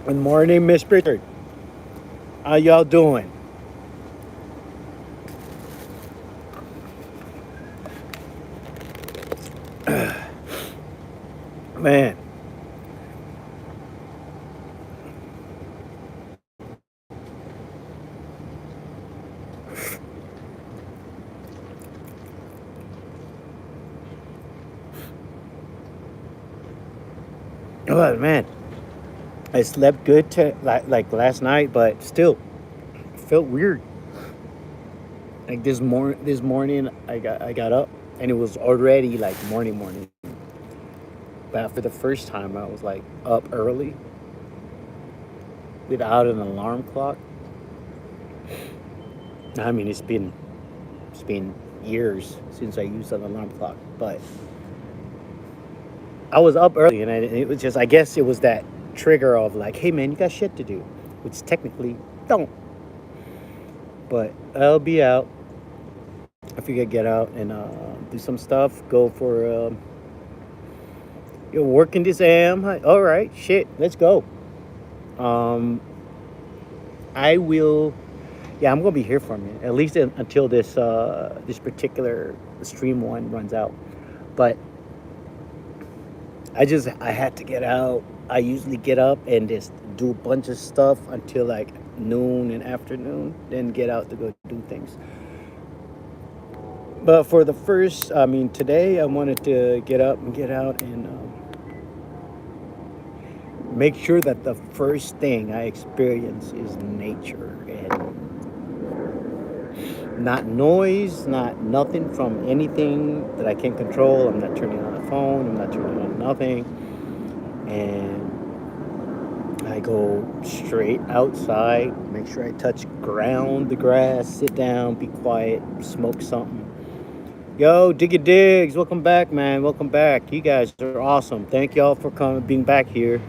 Good morning, Miss Pritchard. How y'all doing? Man, oh man, I slept good like last night, but still felt weird. Like this morning, I got up and it was already like morning. But for the first time, I was like up early without an alarm clock. I mean, it's been years since I used an alarm clock, but I was up early, and it was just, I guess it was that trigger of like, hey man, you got shit to do, which technically don't. But I'll be out. I figure get out and do some stuff. Go for you're working this AM. All right, shit, let's go. Um, I will. Yeah, I'm gonna be here for a minute, at least until this particular stream one runs out. But I had to get out. I usually get up and just do a bunch of stuff until like noon and afternoon, then get out to go do things. But for the first, I mean, today I wanted to get up and get out and make sure that the first thing I experience is nature and not noise, not nothing from anything that I can't control. I'm not turning on the phone. I'm not turning on nothing. And I go straight outside, make sure I touch ground, the grass, sit down, be quiet, smoke something. Yo, Diggy Diggs, welcome back, man. Welcome back. You guys are awesome. Thank y'all for coming, being back here.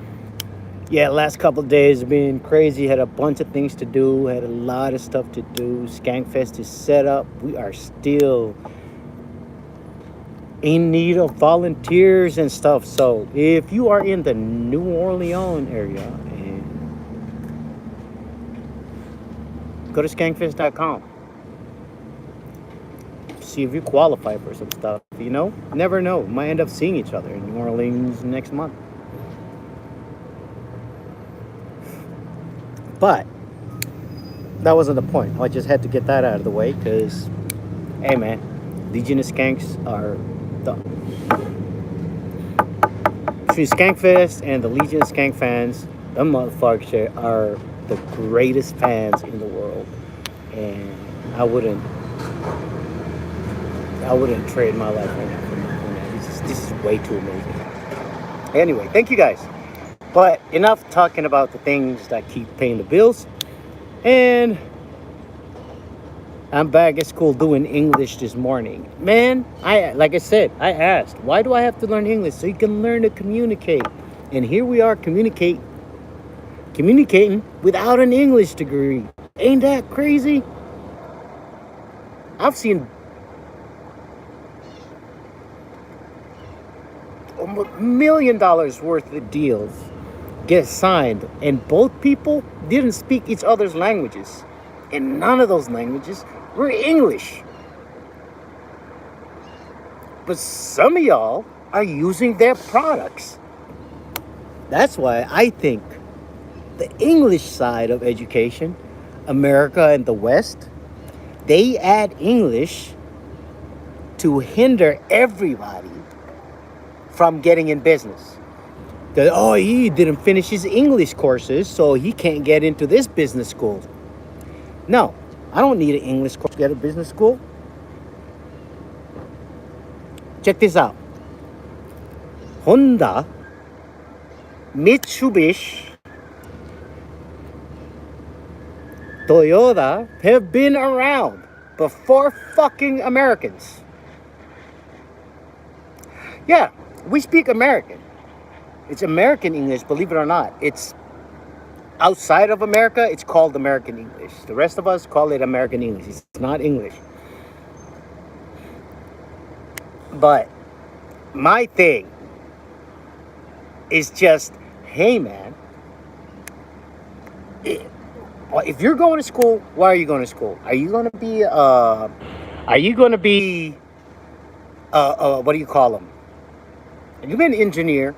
Yeah, last couple of days have been crazy. Had a bunch of things to do. Had a lot of stuff to do. Skankfest is set up. We are still in need of volunteers and stuff. So if you are in the New Orleans area, and go to skankfest.com. See if you qualify for some stuff. You know, never know. Might end up seeing each other in New Orleans next month. But that wasn't the point. I just had to get that out of the way because, hey man, Legion of Skanks are the between Skankfest and the Legion of Skank fans. Them motherfuckers are the greatest fans in the world, and I wouldn't I wouldn't trade my life right now for that. This is way too amazing. Anyway, thank you guys. But enough talking about the things that keep paying the bills. And I'm back at school doing English this morning. Man, like I said, I asked, why do I have to learn English? So you can learn to communicate. And here we are communicating without an English degree. Ain't that crazy? I've seen $1 million worth of deals get signed, and both people didn't speak each other's languages, and none of those languages were English. But some of y'all are using their products. That's why I think the English side of education, America and the West, they add English to hinder everybody from getting in business. Oh, he didn't finish his English courses, so he can't get into this business school. No, I don't need an English course to get a business school. Check this out. Honda, Mitsubishi, Toyota have been around before fucking Americans. Yeah, we speak American. It's American English, believe it or not. It's outside of America, it's called American English. The rest of us call it American English. It's not English. But my thing is just, hey man, I- well, if you're going to school, why are you going to school? Are you going to be what do you call them? Are you an engineer?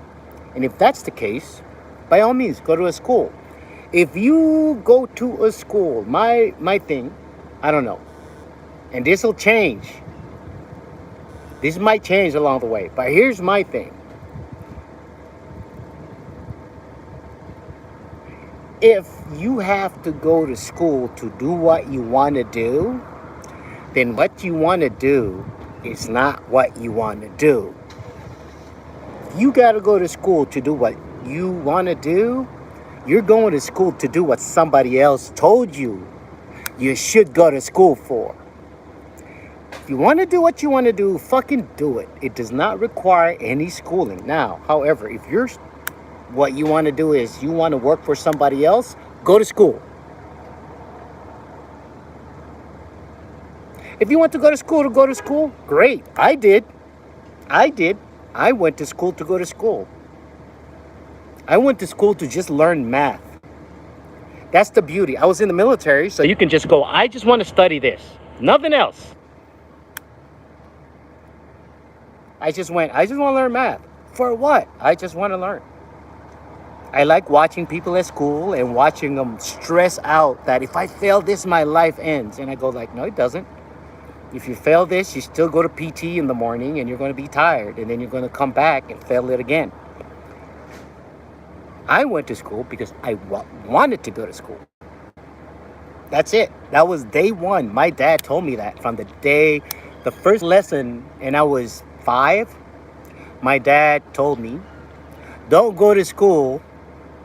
And if that's the case, by all means, go to a school. If you go to a school, my thing, I don't know, and this will change. This might change along the way, but here's my thing. If you have to go to school to do what you want to do, then what you want to do is not what you want to do. If you got to go to school to do what you want to do, you're going to school to do what somebody else told you should go to school for. If you want to do what you want to do, fucking do it. It does not require any schooling. Now, however, if what you want to do is you want to work for somebody else, go to school. If you want to go to school, great. I did. I went to school to go to school. I went to school to just learn math. That's the beauty. I was in the military, so you can just go, I just want to study this. Nothing else. I just want to learn math. For what? I just want to learn. I like watching people at school and watching them stress out that if I fail this, my life ends. And I go like, no, it doesn't. If you fail this, you still go to PT in the morning and you're going to be tired. And then you're going to come back and fail it again. I went to school because I wanted to go to school. That's it. That was day one. My dad told me that from the first lesson, and I was 5. My dad told me, don't go to school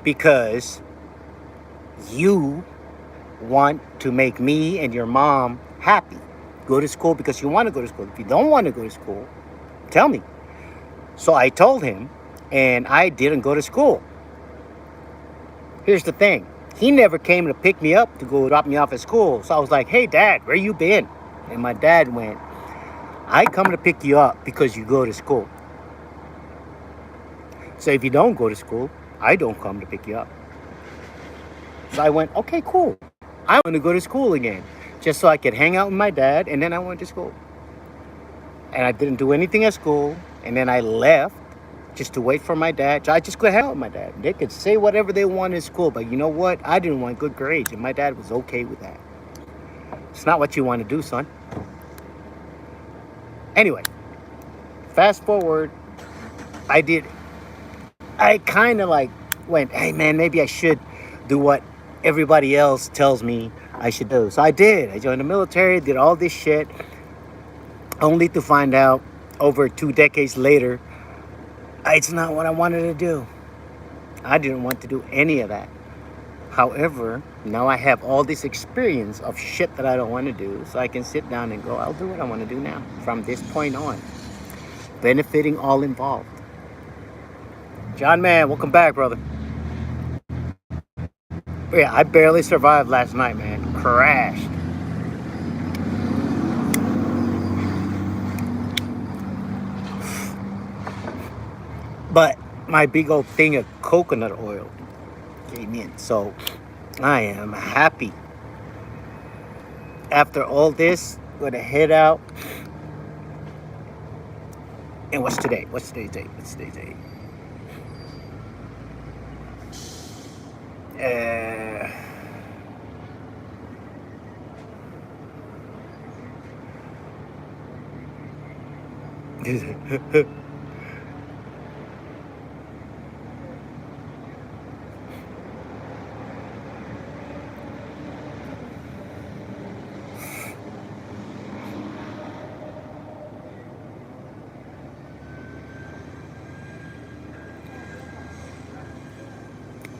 because you want to make me and your mom happy. Go to school because you want to go to school. If you don't want to go to school, tell me. So I told him, and I didn't go to school. Here's the thing. He never came to pick me up to go drop me off at school. So I was like, hey, Dad, where you been? And my dad went, I come to pick you up because you go to school. So if you don't go to school, I don't come to pick you up. So I went, okay, cool. I'm going to go to school again just so I could hang out with my dad. And then I went to school. And I didn't do anything at school. And then I left just to wait for my dad. So I just could hang out with my dad. They could say whatever they want in school. But you know what? I didn't want good grades. And my dad was okay with that. It's not what you want to do, son. Anyway, fast forward. I kind of like went, hey man, maybe I should do what everybody else tells me I should do. So I did. I joined the military, did all this shit, only to find out over 2 decades later, it's not what I wanted to do. I didn't want to do any of that. However, now I have all this experience of shit that I don't want to do, so I can sit down and go, I'll do what I want to do now from this point on, benefiting all involved. John, man, welcome back, brother. Yeah, I barely survived last night, man. Crashed. But my big old thing of coconut oil came in, so I am happy. After all this, I'm gonna head out. And what's today? What's today's date?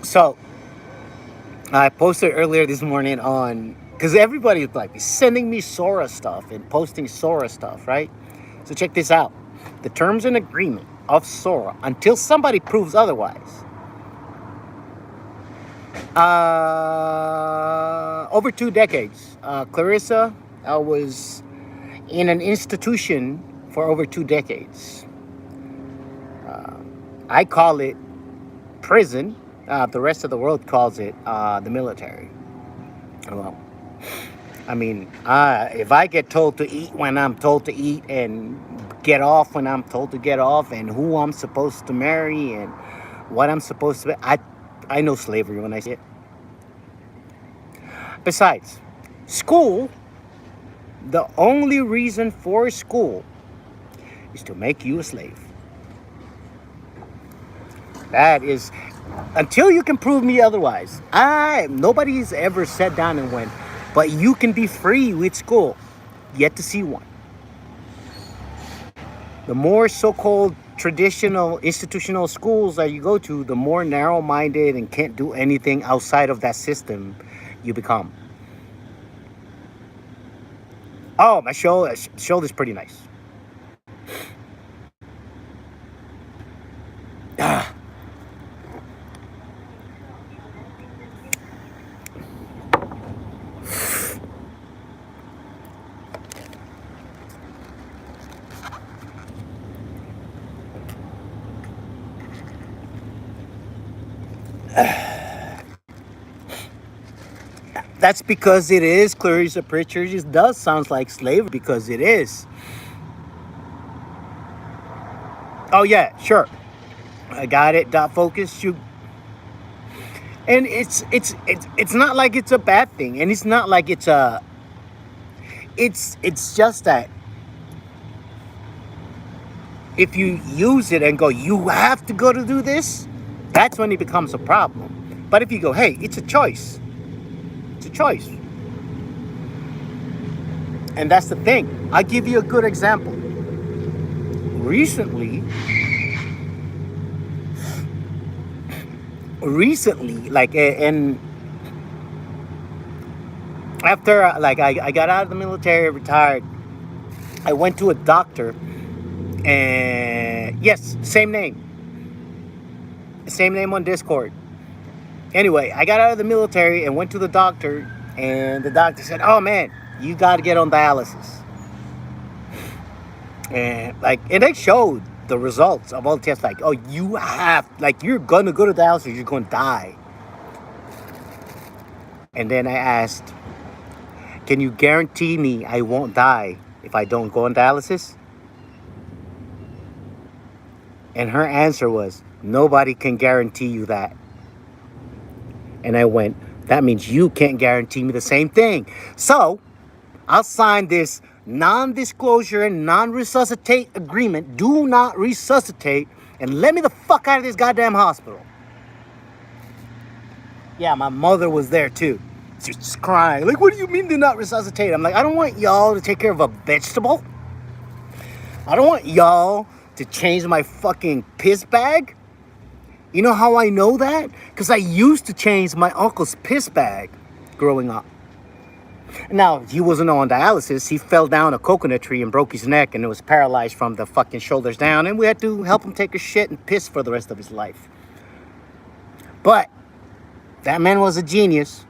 So I posted earlier this morning on, because everybody's like sending me Sora stuff and posting Sora stuff, right? So check this out. The terms and agreement of Sora, until somebody proves otherwise, over 2 decades. Clarissa was in an institution for over 2 decades. I call it prison. The rest of the world calls it the military. Well, I mean, if I get told to eat when I'm told to eat and get off when I'm told to get off and who I'm supposed to marry and what I'm supposed to be, I know slavery when I see it. Besides, school, the only reason for school is to make you a slave. That is, until you can prove me otherwise. Nobody's ever sat down and went, but you can be free with school. Yet to see one. The more so-called traditional institutional schools that you go to, the more narrow-minded and can't do anything outside of that system you become. Oh, my shoulder's pretty nice. Ah. That's because it is Clarissa Pritchard. It just does sound like slavery because it is. Oh yeah, sure. I got it. Dot focus. You. And it's not like it's a bad thing, and it's not like it's a. It's just that if you use it and go, you have to go to do this, that's when it becomes a problem. But if you go, hey, it's a choice. It's a choice. And that's the thing. I'll give you a good example. Recently, like, and after, like, I got out of the military, retired, I went to a doctor, and yes, same name on Discord. Anyway, I got out of the military and went to the doctor, and the doctor said, oh man, you got to get on dialysis. And they showed the results of all the tests, like, oh, you're gonna go to dialysis, you're gonna die. And then I asked, can you guarantee me I won't die if I don't go on dialysis? And her answer was, nobody can guarantee you that. And I went, that means you can't guarantee me the same thing. So I'll sign this non-disclosure and non-resuscitate agreement. Do not resuscitate, and let me the fuck out of this goddamn hospital. Yeah, my mother was there too. She's just crying. Like, what do you mean do not resuscitate? I'm like, I don't want y'all to take care of a vegetable. I don't want y'all to change my fucking piss bag. You know how I know that? Because I used to change my uncle's piss bag growing up. Now, he wasn't on dialysis. He fell down a coconut tree and broke his neck and was paralyzed from the fucking shoulders down. And we had to help him take a shit and piss for the rest of his life. But that man was a genius.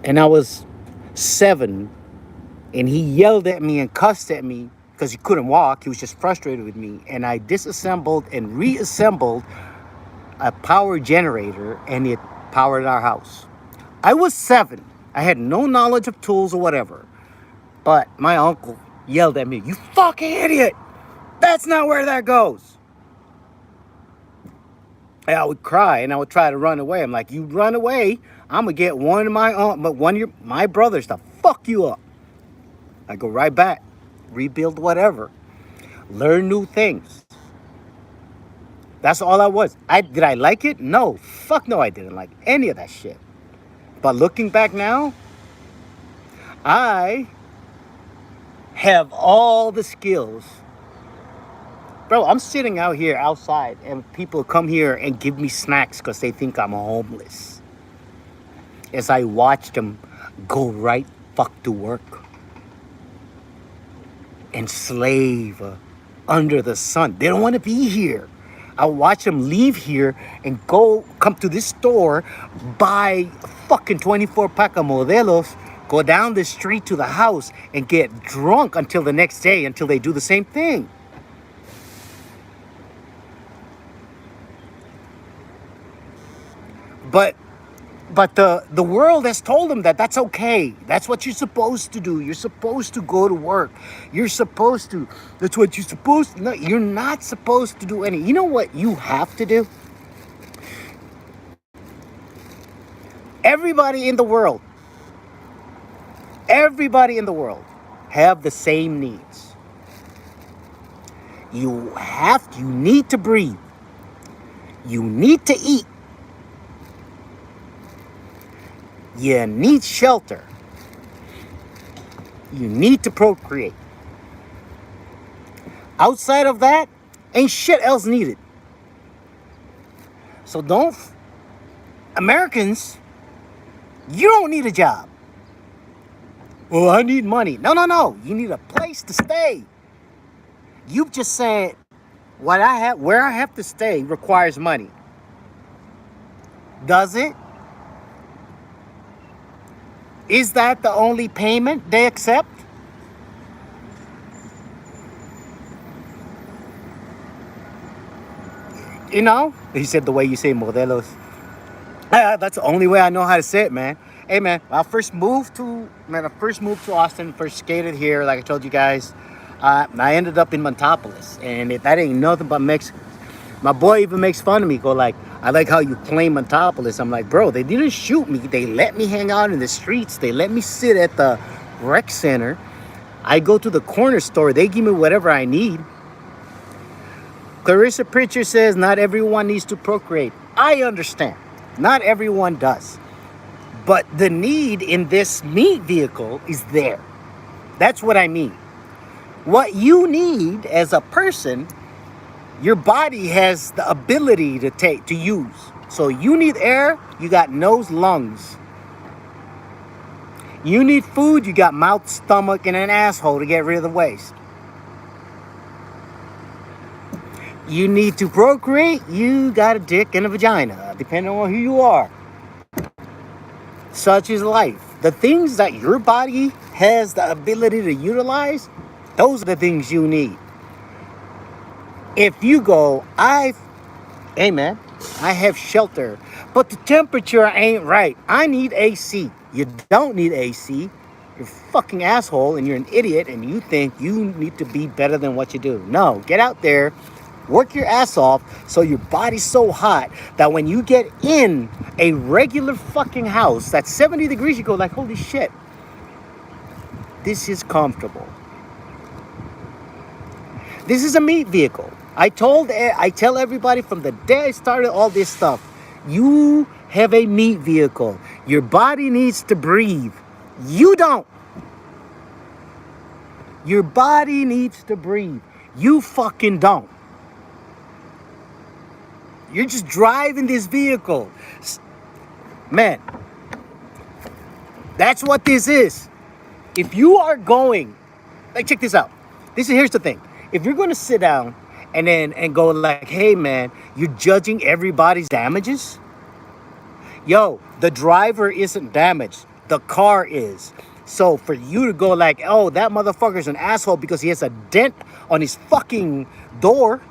And I was 7. And he yelled at me and cussed at me because he couldn't walk. He was just frustrated with me. And I disassembled and reassembled a power generator, and it powered our house. I was 7. I had no knowledge of tools or whatever. But my uncle yelled at me, you fucking idiot! That's not where that goes. And I would cry and I would try to run away. I'm like, you run away, I'm gonna get one of my brothers to fuck you up. I go right back, rebuild whatever, learn new things. That's all I was. Did I like it? No. Fuck no, I didn't like any of that shit. But looking back now, I have all the skills. Bro, I'm sitting out here outside and people come here and give me snacks because they think I'm homeless. As I watch them go right fuck to work and slave under the sun. They don't want to be here. I watch them leave here and come to this store, buy fucking 24 pack of Modelos, go down the street to the house and get drunk until the next day until they do the same thing. But the world has told them that that's okay. That's what you're supposed to do. You're supposed to go to work. You're supposed to. That's what you're supposed to. No, you're not supposed to do any. You know what you have to do? Everybody in the world, everybody in the world have the same needs. You need to breathe. You need to eat. You need shelter. You need to procreate. Outside of that, ain't shit else needed. So Americans, you don't need a job. Well, I need money. No. You need a place to stay. You've just said where I have to stay requires money. Does it? Is that the only payment they accept? You know? He said the way you say modelos. That's the only way I know how to say it, man. Hey, man, I first moved to Austin, first skated here, like I told you guys. I ended up in Montopolis, and that ain't nothing but Mexico. My boy even makes fun of me, go like, I like how you claim Montopolis. I'm like, bro, they didn't shoot me. They let me hang out in the streets. They let me sit at the rec center. I go to the corner store. They give me whatever I need. Clarissa Pritchard says not everyone needs to procreate. I understand. Not everyone does. But the need in this meat vehicle is there. That's what I mean. What you need as a person, your body has the ability to use. So you need air, you got nose, lungs. You need food, you got mouth, stomach, and an asshole to get rid of the waste. You need to procreate, you got a dick and a vagina, depending on who you are. Such is life. The things that your body has the ability to utilize, those are the things you need. If you go, hey man, I have shelter, but the temperature ain't right. I need AC. You don't need AC. You're a fucking asshole and you're an idiot and you think you need to be better than what you do. No, get out there, work your ass off so your body's so hot that when you get in a regular fucking house that's 70 degrees, you go like, holy shit, this is comfortable. This is a meat vehicle. I tell everybody from the day I started all this stuff, you have a meat vehicle. Your body needs to breathe. You don't. Your body needs to breathe. You fucking don't. You're just driving this vehicle. Man, that's what this is. If you are going, like, check this out. Here's the thing. If you're going to sit down and go like, hey man, you're judging everybody's damages. Yo, the driver isn't damaged. The car is. So for you to go like, oh, that motherfucker's an asshole because he has a dent on his fucking door,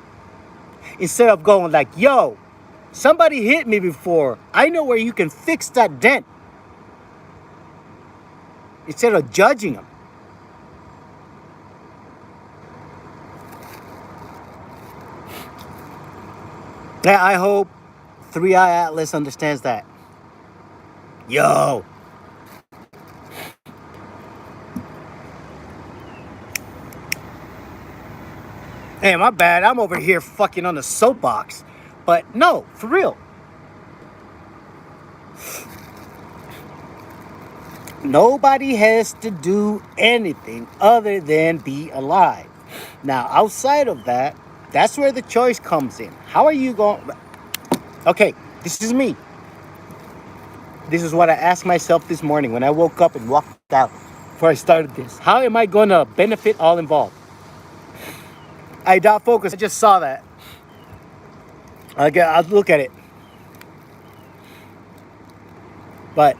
instead of going like, yo, somebody hit me before. I know where you can fix that dent. Instead of judging him. Yeah, I hope 3i Atlas understands that. Yo. Hey, my bad. I'm over here fucking on the soapbox. But no, for real. Nobody has to do anything other than be alive. Now, outside of that, that's where the choice comes in. How are you going? Okay, this is me. This is what I asked myself this morning when I woke up and walked out before I started this. How am I going to benefit all involved? I dot focus. I just saw that. I'll look at it. But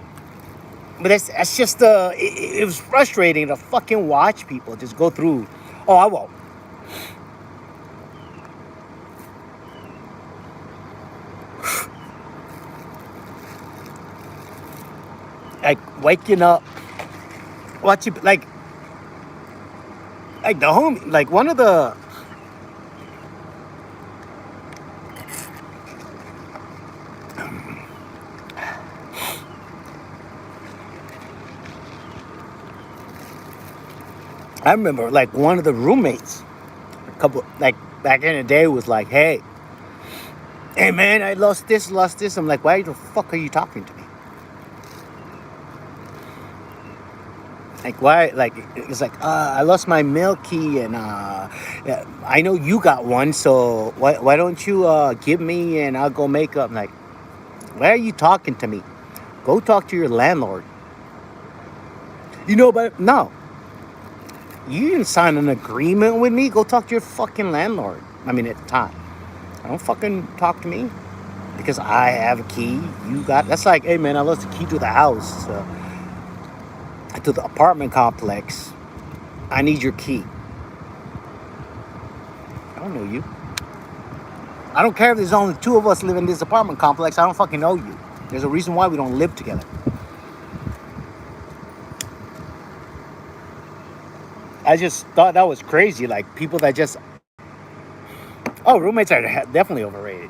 that's just it was frustrating to fucking watch people just go through. Oh, I won't. like waking up, watching like the homie, like one of the. I remember like one of the roommates, a couple like back in the day was like, hey man, I lost this. I'm like, why the fuck are you talking to me? Like why? Like it's like I lost my mail key, and yeah, I know you got one, so why don't you give me and I'll go make up? I'm like, why are you talking to me? Go talk to your landlord. But no, you didn't sign an agreement with me. Go talk to your fucking landlord. I mean, at the time, don't fucking talk to me because I have a key. You got that's like, hey man, I lost the key to the house, to the apartment complex. I need your key. I don't know you. I don't care if there's only two of us living in this apartment complex. I don't fucking know you. There's a reason why we don't live together. I just thought that was crazy. Like people that just, oh, roommates are definitely overrated.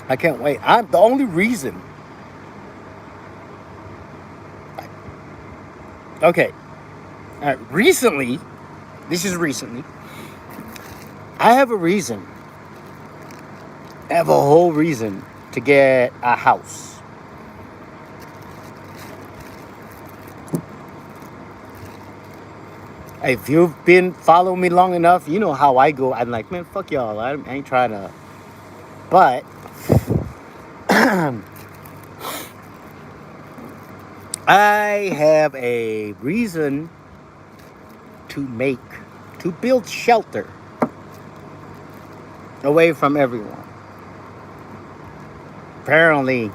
I can't wait. I'm the only reason. Okay. Recently, this is recently, I have a reason. I have a whole reason to get a house. If you've been following me long enough, you know how I go. I'm like, man, fuck y'all. I ain't trying to. But I have a reason to build shelter away from everyone. Apparently,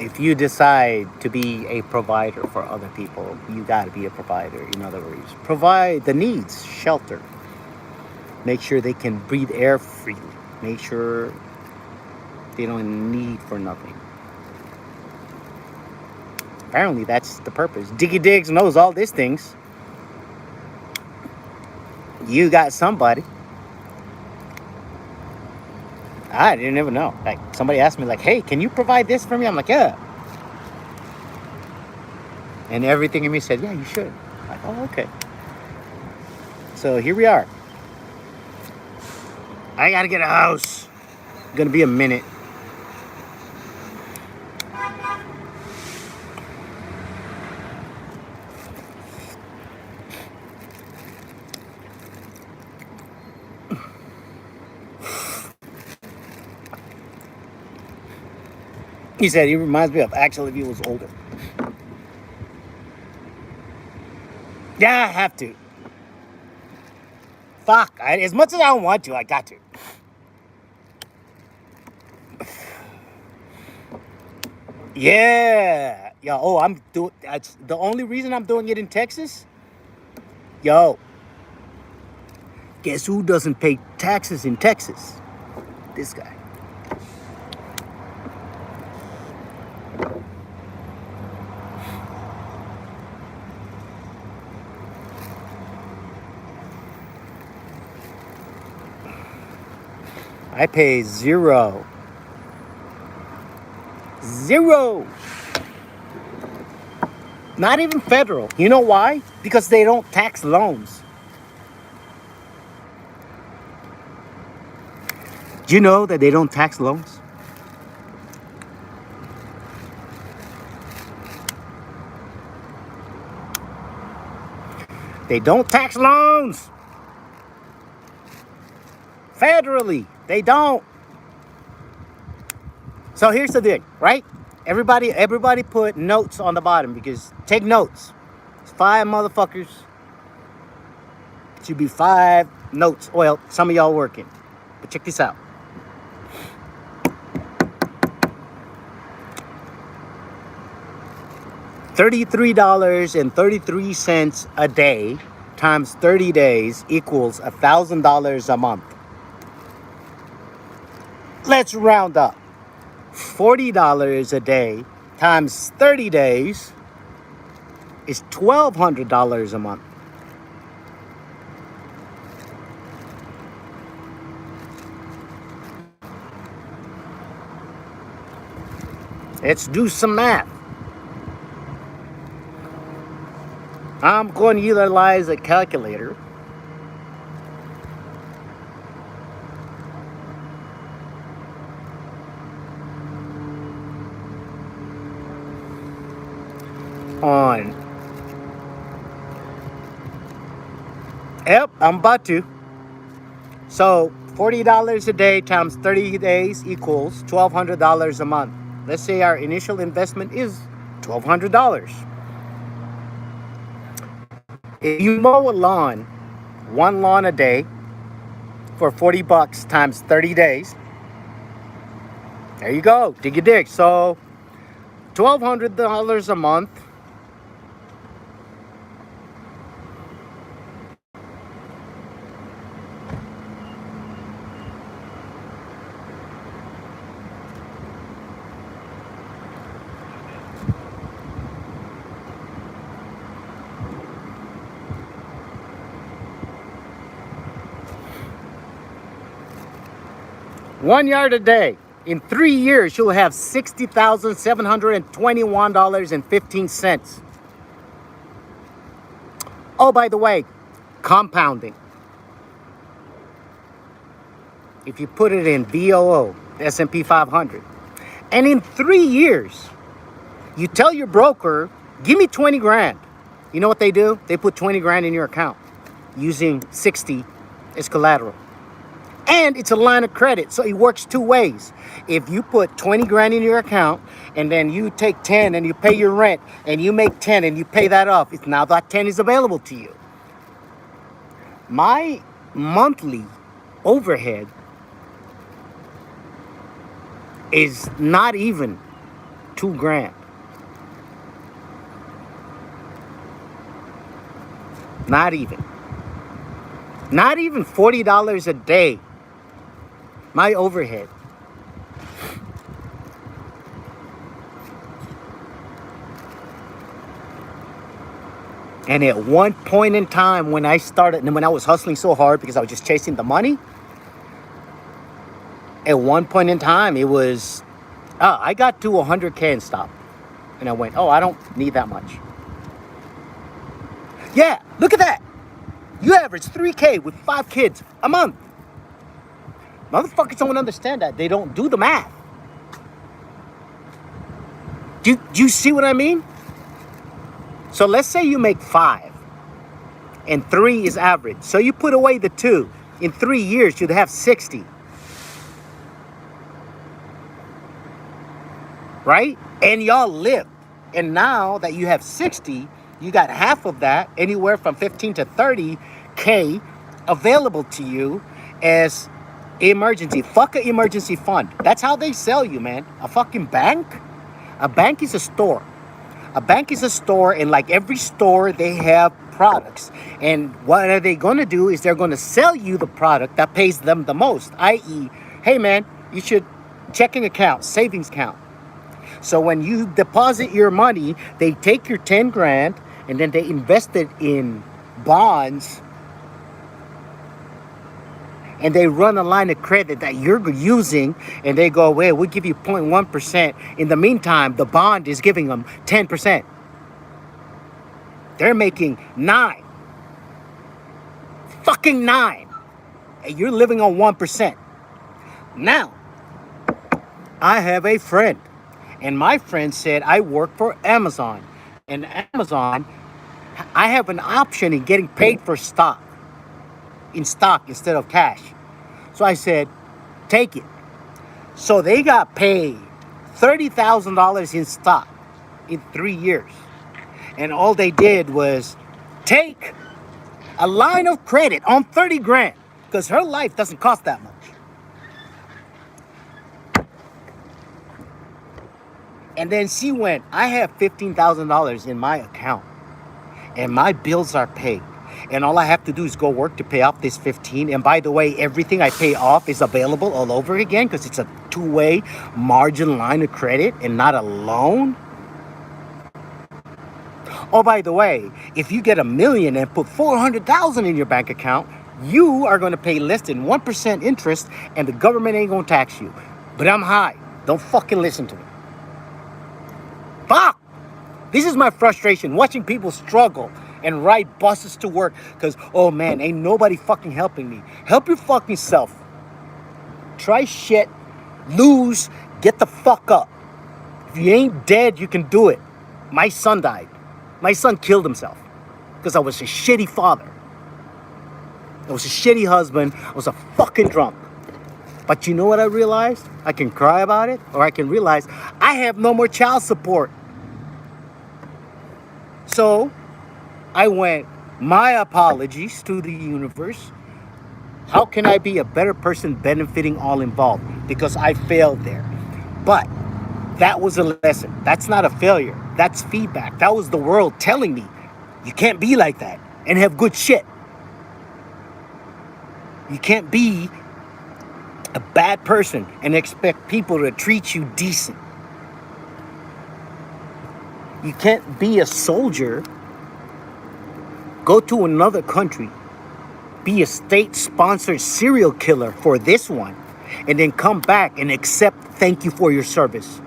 if you decide to be a provider for other people, you got to be a provider. In other words, provide the needs, shelter. Make sure they can breathe air freely. Make sure they don't need for nothing. Apparently, that's the purpose. Diggy Diggs knows all these things. You got somebody. I didn't even know. Like, somebody asked me, like, hey, can you provide this for me? I'm like, yeah. And everything in me said, yeah, you should. I'm like, oh, okay. So here we are. I gotta get a house. It's gonna be a minute. He said he reminds me of Axel if he was older. Yeah, I have to. Fuck. As much as I don't want to, I got to. Yeah. Yo, oh, I'm doing. That's the only reason I'm doing it in Texas. Yo. Guess who doesn't pay taxes in Texas? This guy. I pay zero. Not even federal. You know why? Because they don't tax loans. Do you know that they don't tax loans? They don't tax loans. Federally, they don't. So here's the thing, right? Everybody put notes on the bottom because take notes. It's 5 motherfuckers. It should be 5 notes. Well, some of y'all working. But check this out. $33.33 a day times 30 days equals $1,000 a month. Let's round up. $40 a day times 30 days is $1,200 a month. Let's do some math. I'm going to utilize a calculator. Yep, I'm about to. So $40 a day times 30 days equals $1,200 a month. Let's say our initial investment is $1,200. If you mow a lawn, one lawn a day for $40 times 30 days, there you go. Dig your dig. So $1,200 a month. One yard a day. In 3 years, you'll have $60,721.15. Oh, by the way, compounding. If you put it in VOO, S&P 500. And in 3 years, you tell your broker, give me 20 grand. You know what they do? They put 20 grand in your account using 60 as collateral. And it's a line of credit, so it works two ways. If you put 20 grand in your account and then you take 10 and you pay your rent and you make 10 and you pay that off, it's now that 10 is available to you. My monthly overhead is not even 2 grand. Not even $40 a day. My overhead. And at one point in time when I started, and when I was hustling so hard because I was just chasing the money, at one point in time it was, I got to 100K and stopped. And I went, I don't need that much. Yeah, look at that. You average 3K with 5 kids a month. Motherfuckers don't understand that. They don't do the math. Do you see what I mean? So let's say you make 5 and 3 is average. So you put away the 2. In 3 years, you'd have 60. Right? And y'all live. And now that you have 60, you got half of that, anywhere from 15 to 30K available to you as emergency. Fuck an emergency fund. That's how they sell you, man. A fucking bank? A bank is a store. A bank is a store, and like every store, they have products. And what are they going to do is they're going to sell you the product that pays them the most, i.e., hey, man, you should checking account, savings account. So when you deposit your money, they take your 10 grand and then they invest it in bonds. And they run a line of credit that you're using, and they go, well, we'll give you 0.1%. In the meantime, the bond is giving them 10%. They're making 9. Fucking 9. And you're living on 1%. Now, I have a friend, and my friend said, I work for Amazon. And Amazon, I have an option in getting paid for stock. In stock instead of cash. So I said, take it. So they got paid $30,000 in stock in 3 years. And all they did was take a line of credit on 30 grand because her life doesn't cost that much. And then she went, I have $15,000 in my account and my bills are paid. and all I have to do is go work to pay off this 15. And by the way, everything I pay off is available all over again because it's a two-way margin line of credit and not a loan. Oh, by the way, if you get $1 million and put $400,000 in your bank account, you are going to pay less than 1% interest, and the government ain't going to tax you. But I'm high. Don't fucking listen to me. Fuck! This is my frustration, watching people struggle and ride buses to work because, oh man, ain't nobody fucking helping me. Help your fucking self. Try shit, lose, get the fuck up. If you ain't dead, you can do it. My son died. My son killed himself because I was a shitty father. I was a shitty husband. I was a fucking drunk. But you know what I realized? I can cry about it, or I can realize I have no more child support. So I went, my apologies to the universe. How can I be a better person benefiting all involved? Because I failed there. But that was a lesson. That's not a failure. That's feedback. That was the world telling me, you can't be like that and have good shit. You can't be a bad person and expect people to treat you decent. You can't be a soldier, go to another country, be a state-sponsored serial killer for this one, and then come back and accept thank you for your service.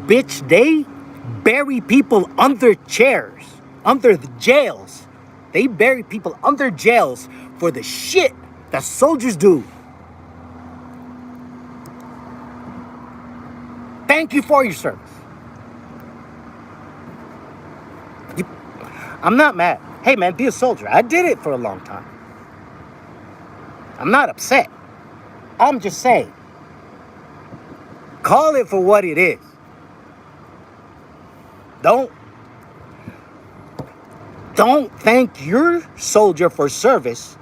Bitch, they bury people under chairs, under the jails. They bury people under jails for the shit that soldiers do. Thank you for your service. I'm not mad. Hey man, be a soldier. I did it for a long time. I'm not upset. I'm just saying, call it for what it is. Don't thank your soldier for service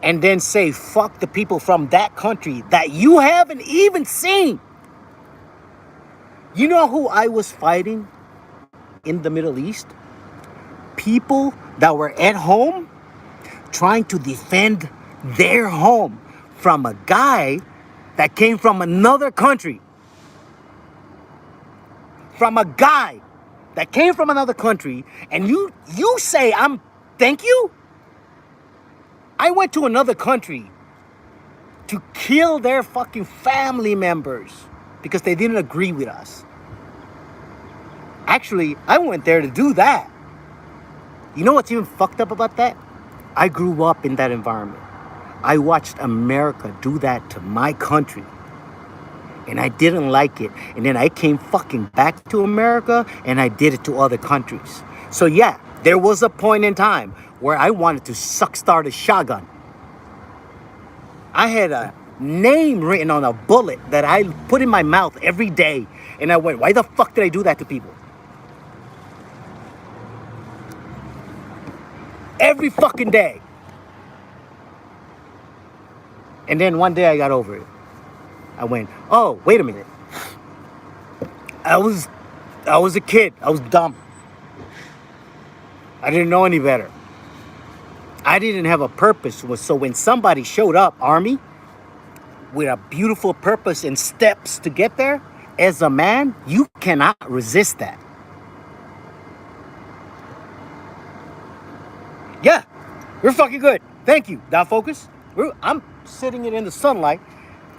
and then say fuck the people from that country that you haven't even seen. You know who I was fighting in the Middle East? People that were at home trying to defend their home from a guy that came from another country. From a guy that came from another country, and you say thank you? I went to another country to kill their fucking family members because they didn't agree with us. Actually, I went there to do that. You know what's even fucked up about that? I grew up in that environment. I watched America do that to my country. And I didn't like it. And then I came fucking back to America and I did it to other countries. So yeah, there was a point in time where I wanted to start a shotgun. I had a name written on a bullet that I put in my mouth every day. And I went, why the fuck did I do that to people? Every fucking day. And then one day I got over it. I went, oh, wait a minute. I was a kid. I was dumb. I didn't know any better. I didn't have a purpose. So when somebody showed up, Army, with a beautiful purpose and steps to get there, as a man, you cannot resist that. Yeah, we're fucking good. Thank you. Now focus. I'm sitting it in the sunlight.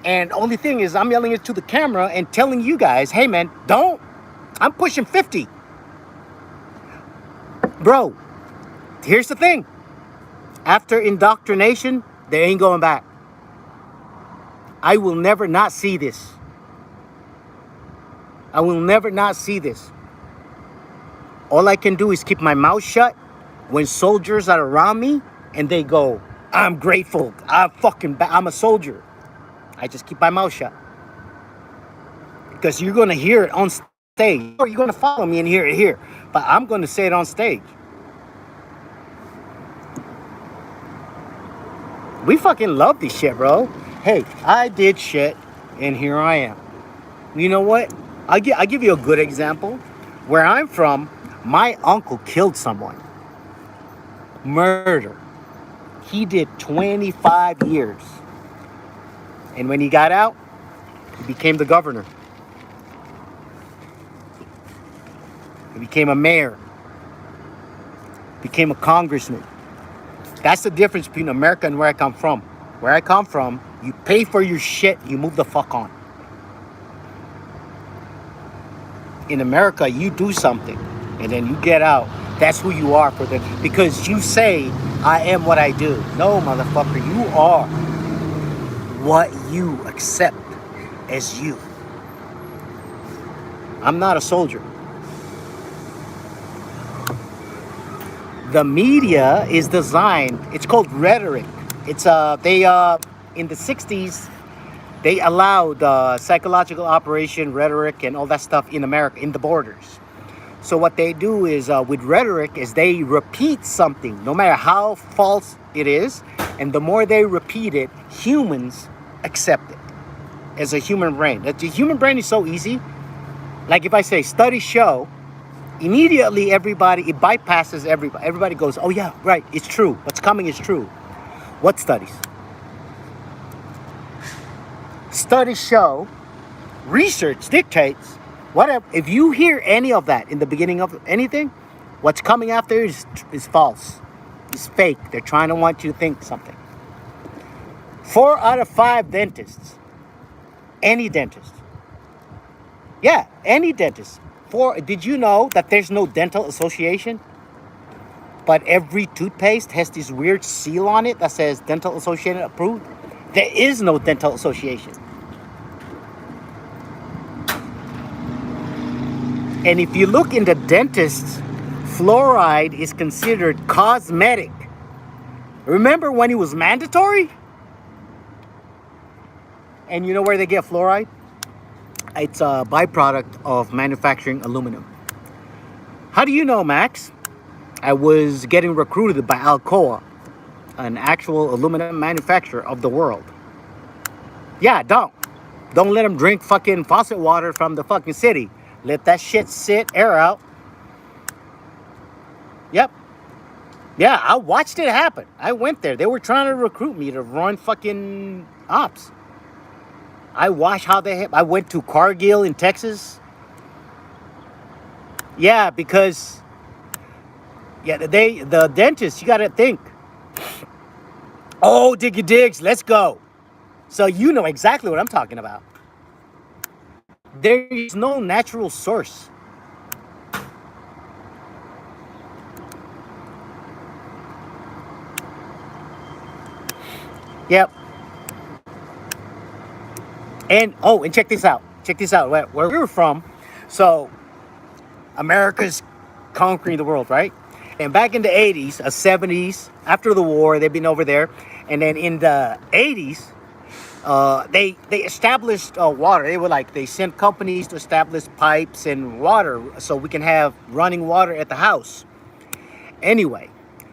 And only thing is I'm yelling it to the camera and telling you guys, hey man, I'm pushing 50. Bro, here's the thing. After indoctrination, they ain't going back. I will never not see this. I will never not see this. All I can do is keep my mouth shut when soldiers are around me and they go, I'm grateful. I'm a soldier. I just keep my mouth shut. Because you're going to hear it on stage. Or you're going to follow me and hear it here. But I'm going to say it on stage. We fucking love this shit, bro. Hey, I did shit, and here I am. You know what? I'll give you a good example. Where I'm from, my uncle killed someone. Murder. He did 25 years. And when he got out, he became the governor. He became a mayor. Became a congressman. That's the difference between America and where I come from. Where I come from, you pay for your shit, you move the fuck on. In America, you do something, and then you get out. That's who you are for them. Because you say, I am what I do. No, motherfucker, you are what you accept as you. I'm not a soldier. The media is designed, it's called rhetoric. It's in the 60s, they allowed psychological operation, rhetoric, and all that stuff in America, in the borders. So what they do is, with rhetoric, is they repeat something, no matter how false it is, and the more they repeat it, humans accept it as a human brain. The human brain is so easy. Like if I say, studies show, immediately it bypasses everybody. Everybody goes, oh yeah, right, it's true. What's coming is true. What studies? Studies show, research dictates, whatever. If you hear any of that in the beginning of anything, what's coming after is false. It's fake. They're trying to want you to think something. 4 out of 5 dentists, any dentist. Yeah, any dentist. Did you know that there's no dental association? But every toothpaste has this weird seal on it that says dental association approved. There is no dental association. And if you look into dentists, fluoride is considered cosmetic. Remember when it was mandatory? And you know where they get fluoride? It's a byproduct of manufacturing aluminum. How do you know, Max? I was getting recruited by Alcoa, an actual aluminum manufacturer of the world. Yeah, don't let them drink fucking faucet water from the fucking city. Let that shit sit, air out. Yep. Yeah, I watched it happen. I went there. They were trying to recruit me to run fucking ops. I watched how I went to Cargill in Texas. Yeah, because the dentist, you gotta think. Oh, Diggy Diggs, let's go. So you know exactly what I'm talking about. There is no natural source. Yep. And check this out. Where we're from. So America's conquering the world, right? And back in the 80s, 70s, after the war, they've been over there. And then in the 80s, they established water. They sent companies to establish pipes and water so we can have running water at the house. Anyway,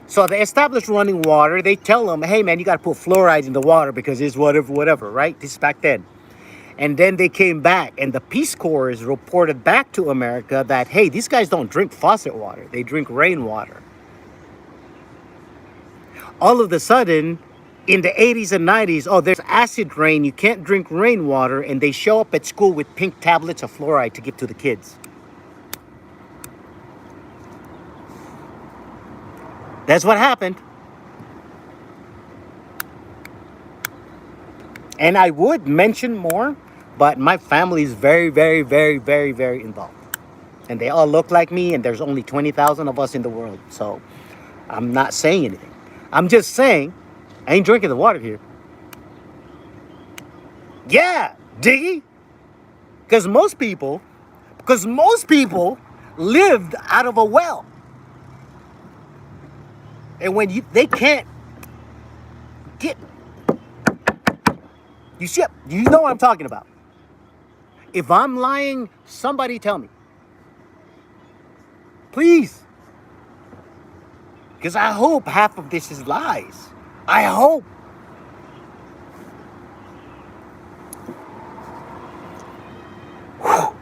so they established running water. They tell them, hey man, you got to put fluoride in the water because it's whatever, right? This is back then. And then they came back, and the Peace Corps reported back to America that, hey, these guys don't drink faucet water. They drink rainwater. All of a sudden, in the 80s and 90s, there's acid rain. You can't drink rainwater. And they show up at school with pink tablets of fluoride to give to the kids. That's what happened. And I would mention more, but my family is very, very, very, very, very involved. And they all look like me, and there's only 20,000 of us in the world. So I'm not saying anything. I'm just saying, I ain't drinking the water here. Yeah, Diggy. Because most people lived out of a well. And when they can't get, you know what I'm talking about. If I'm lying, somebody tell me. Please. Because I hope half of this is lies. I hope. Whew.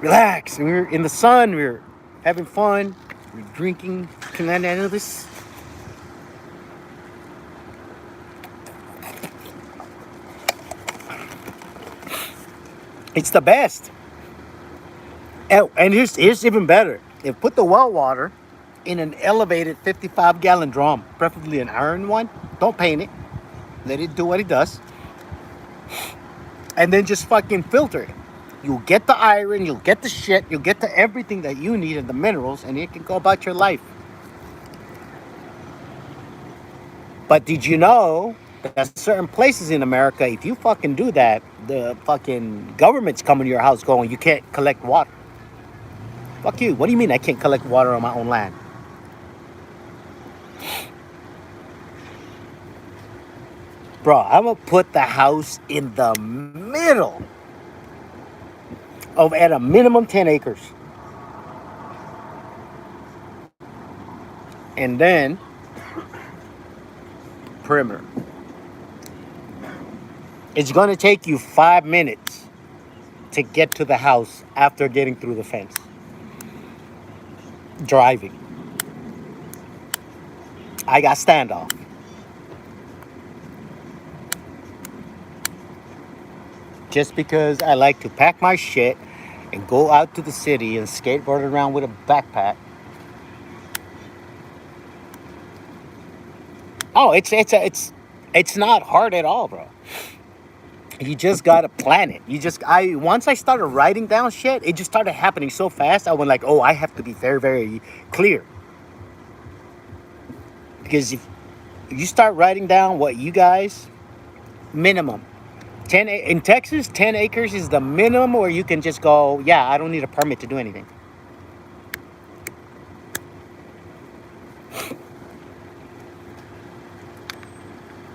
Relax. We're in the sun. We're having fun. We're drinking cannabis. It's the best. And here's even better. If put the well water in an elevated 55-gallon drum, preferably an iron one. Don't paint it. Let it do what it does. And then just fucking filter it. You'll get the iron, you'll get the shit, you'll get the everything that you need and the minerals, and you can go about your life. But did you know that certain places in America, if you fucking do that, the fucking government's coming to your house going, you can't collect water. Fuck you. What do you mean I can't collect water on my own land? Bro, I'm gonna put the house in the middle of at a minimum 10 acres. And then perimeter. It's gonna take you 5 minutes to get to the house after getting through the fence. Driving. I got standoff. Just because I like to pack my shit and go out to the city and skateboard around with a backpack. Oh, it's not hard at all, bro. You just gotta plan it. Once I started writing down shit, it just started happening so fast. I went like, oh, I have to be very, very clear. Because if you start writing down what you guys, minimum. In Texas, 10 acres is the minimum where you can just go, yeah, I don't need a permit to do anything.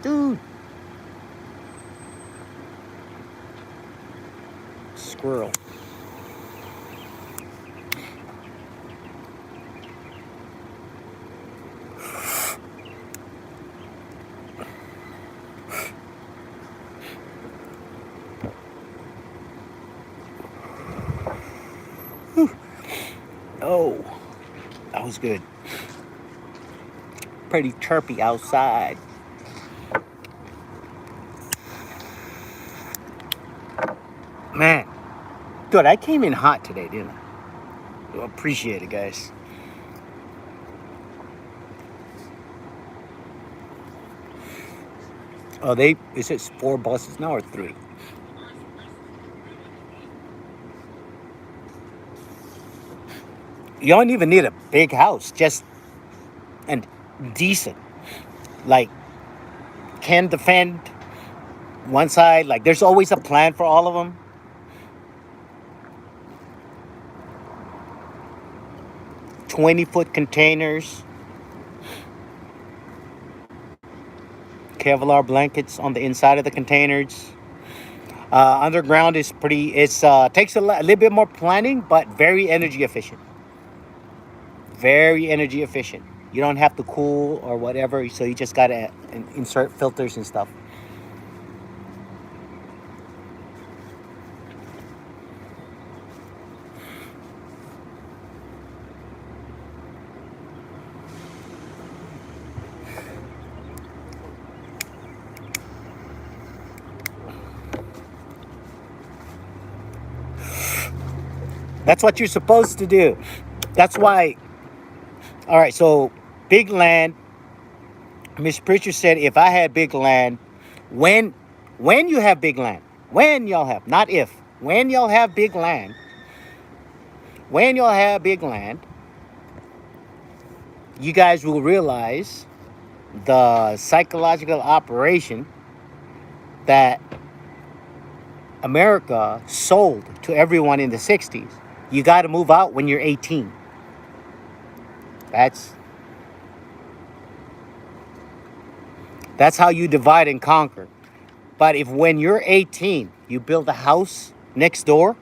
Dude. Squirrel. Oh, that was good. Pretty chirpy outside. Man, dude, I came in hot today, didn't I? I appreciate it, guys. Oh, is it 4 buses now or 3? You don't even need a big house, just and decent. Like, can defend one side. Like, there's always a plan for all of them. $20-foot containers. Kevlar blankets on the inside of the containers. Underground is takes a little bit more planning, but very energy efficient. Very energy efficient. You don't have to cool or whatever, so you just gotta insert filters and stuff. That's what you're supposed to do. That's why. All right, so big land. Miss Pritchard said, if I had big land, when you have big land, when y'all have, not if, when y'all have big land, you guys will realize the psychological operation that America sold to everyone in the 60s. You got to move out when you're 18. That's how you divide and conquer. But if when you're 18, you build a house next door,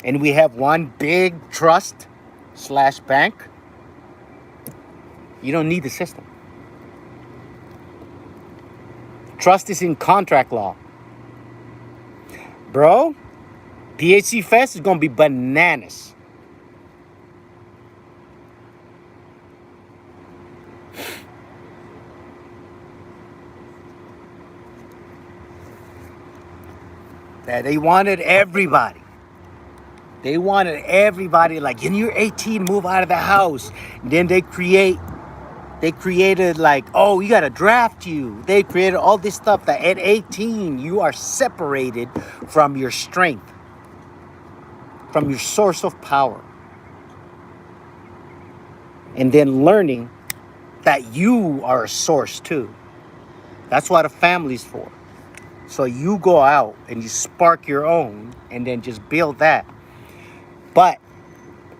and we have one big trust/bank, you don't need the system. Trust is in contract law. Bro, PHC Fest is going to be bananas. That they wanted everybody. They wanted everybody, like, when you're 18, move out of the house. And then they created like, oh, you gotta draft you. They created all this stuff that at 18 you are separated from your strength, from your source of power. And then learning that you are a source too. That's what a family's for. So you go out and you spark your own and then just build that. But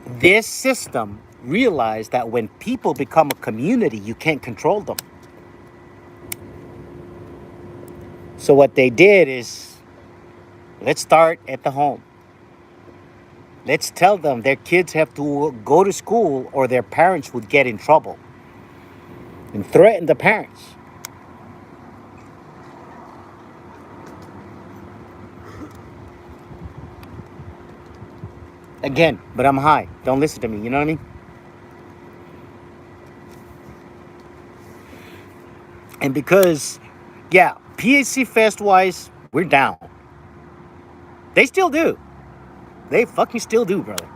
this system realized that when people become a community, you can't control them. So what they did is, let's start at the home. Let's tell them their kids have to go to school or their parents would get in trouble. And threaten the parents. Again, but I'm high. Don't listen to me, you know what I mean? And because, yeah, PHC Fest-wise, we're down. They still do. They fucking still do, brother.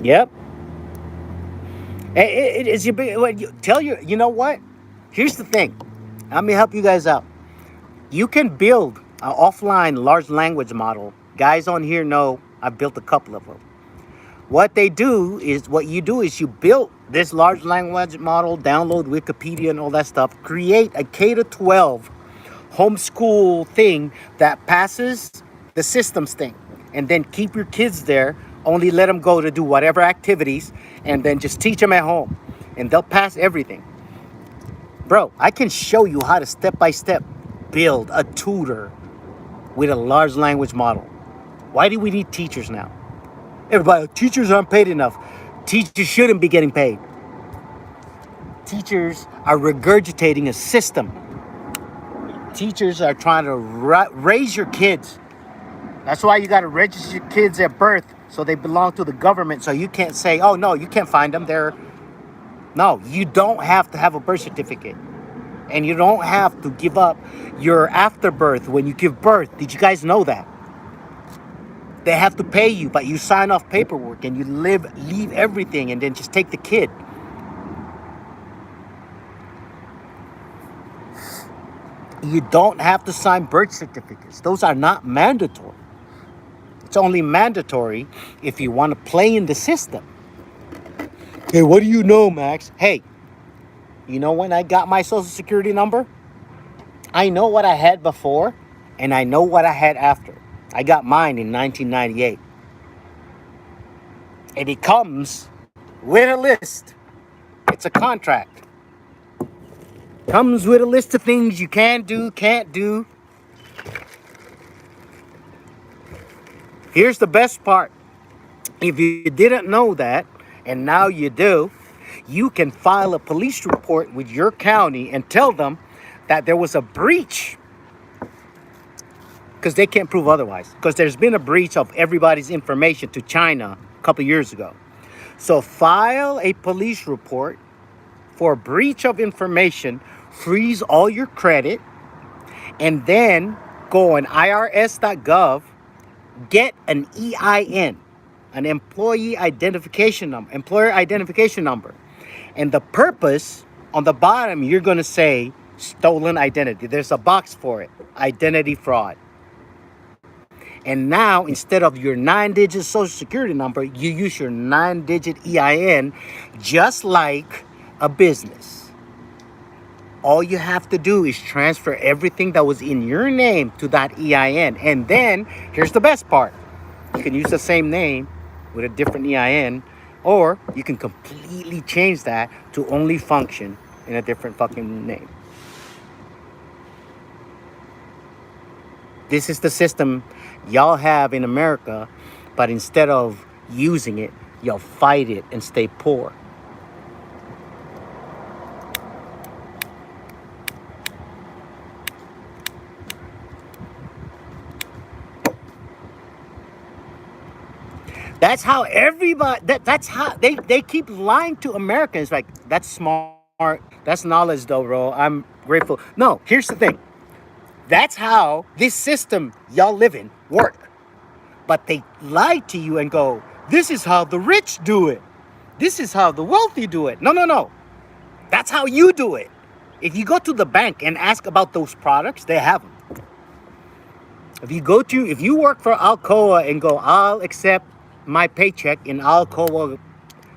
Yep. It is your big. You know what? Here's the thing. Let me help you guys out. You can build an offline large language model. Guys on here know I've built a couple of them. What you do is you build this large language model, download Wikipedia and all that stuff, create a K-12 homeschool thing that passes the systems thing, and then keep your kids there. Only let them go to do whatever activities, and then just teach them at home, and they'll pass everything. Bro, I can show you how to step-by-step build a tutor with a large language model. Why do we need teachers now? Everybody, teachers aren't paid enough. Teachers shouldn't be getting paid. Teachers are regurgitating a system. Teachers are trying to raise your kids. That's why you got to register your kids at birth so they belong to the government. So you can't say, oh, no, you can't find them. No, you don't have to have a birth certificate. And you don't have to give up your afterbirth when you give birth. Did you guys know that? They have to pay you, but you sign off paperwork and you leave everything and then just take the kid. You don't have to sign birth certificates. Those are not mandatory. It's only mandatory if you want to play in the system. Hey, what do you know, Max? Hey, you know when I got my social security number? I know what I had before and I know what I had after. I got mine in 1998. And it comes with a list. It's a contract. Comes with a list of things you can do, can't do. Here's the best part. If you didn't know that, and now you do, you can file a police report with your county and tell them that there was a breach. Because they can't prove otherwise. Because there's been a breach of everybody's information to China a couple years ago. So file a police report for a breach of information, freeze all your credit, and then go on irs.gov, get an EIN, an employer identification number. And the purpose, on the bottom, you're going to say stolen identity. There's a box for it, identity fraud. And now, instead of your 9-digit social security number, you use your 9-digit EIN, just like a business. All you have to do is transfer everything that was in your name to that EIN. And then, here's the best part. You can use the same name with a different EIN, or you can completely change that to only function in a different fucking name. This is the system y'all have in America, but instead of using it, y'all fight it and stay poor. That's how everybody. That's how they keep lying to Americans. Like that's smart. That's knowledge, though, bro. I'm grateful. No, here's the thing. That's how this system y'all live in work. But they lie to you and go, "This is how the rich do it. This is how the wealthy do it." No, no, no. That's how you do it. If you go to the bank and ask about those products, they have them. If you work for Alcoa and go, "I'll accept my paycheck in Alcoa,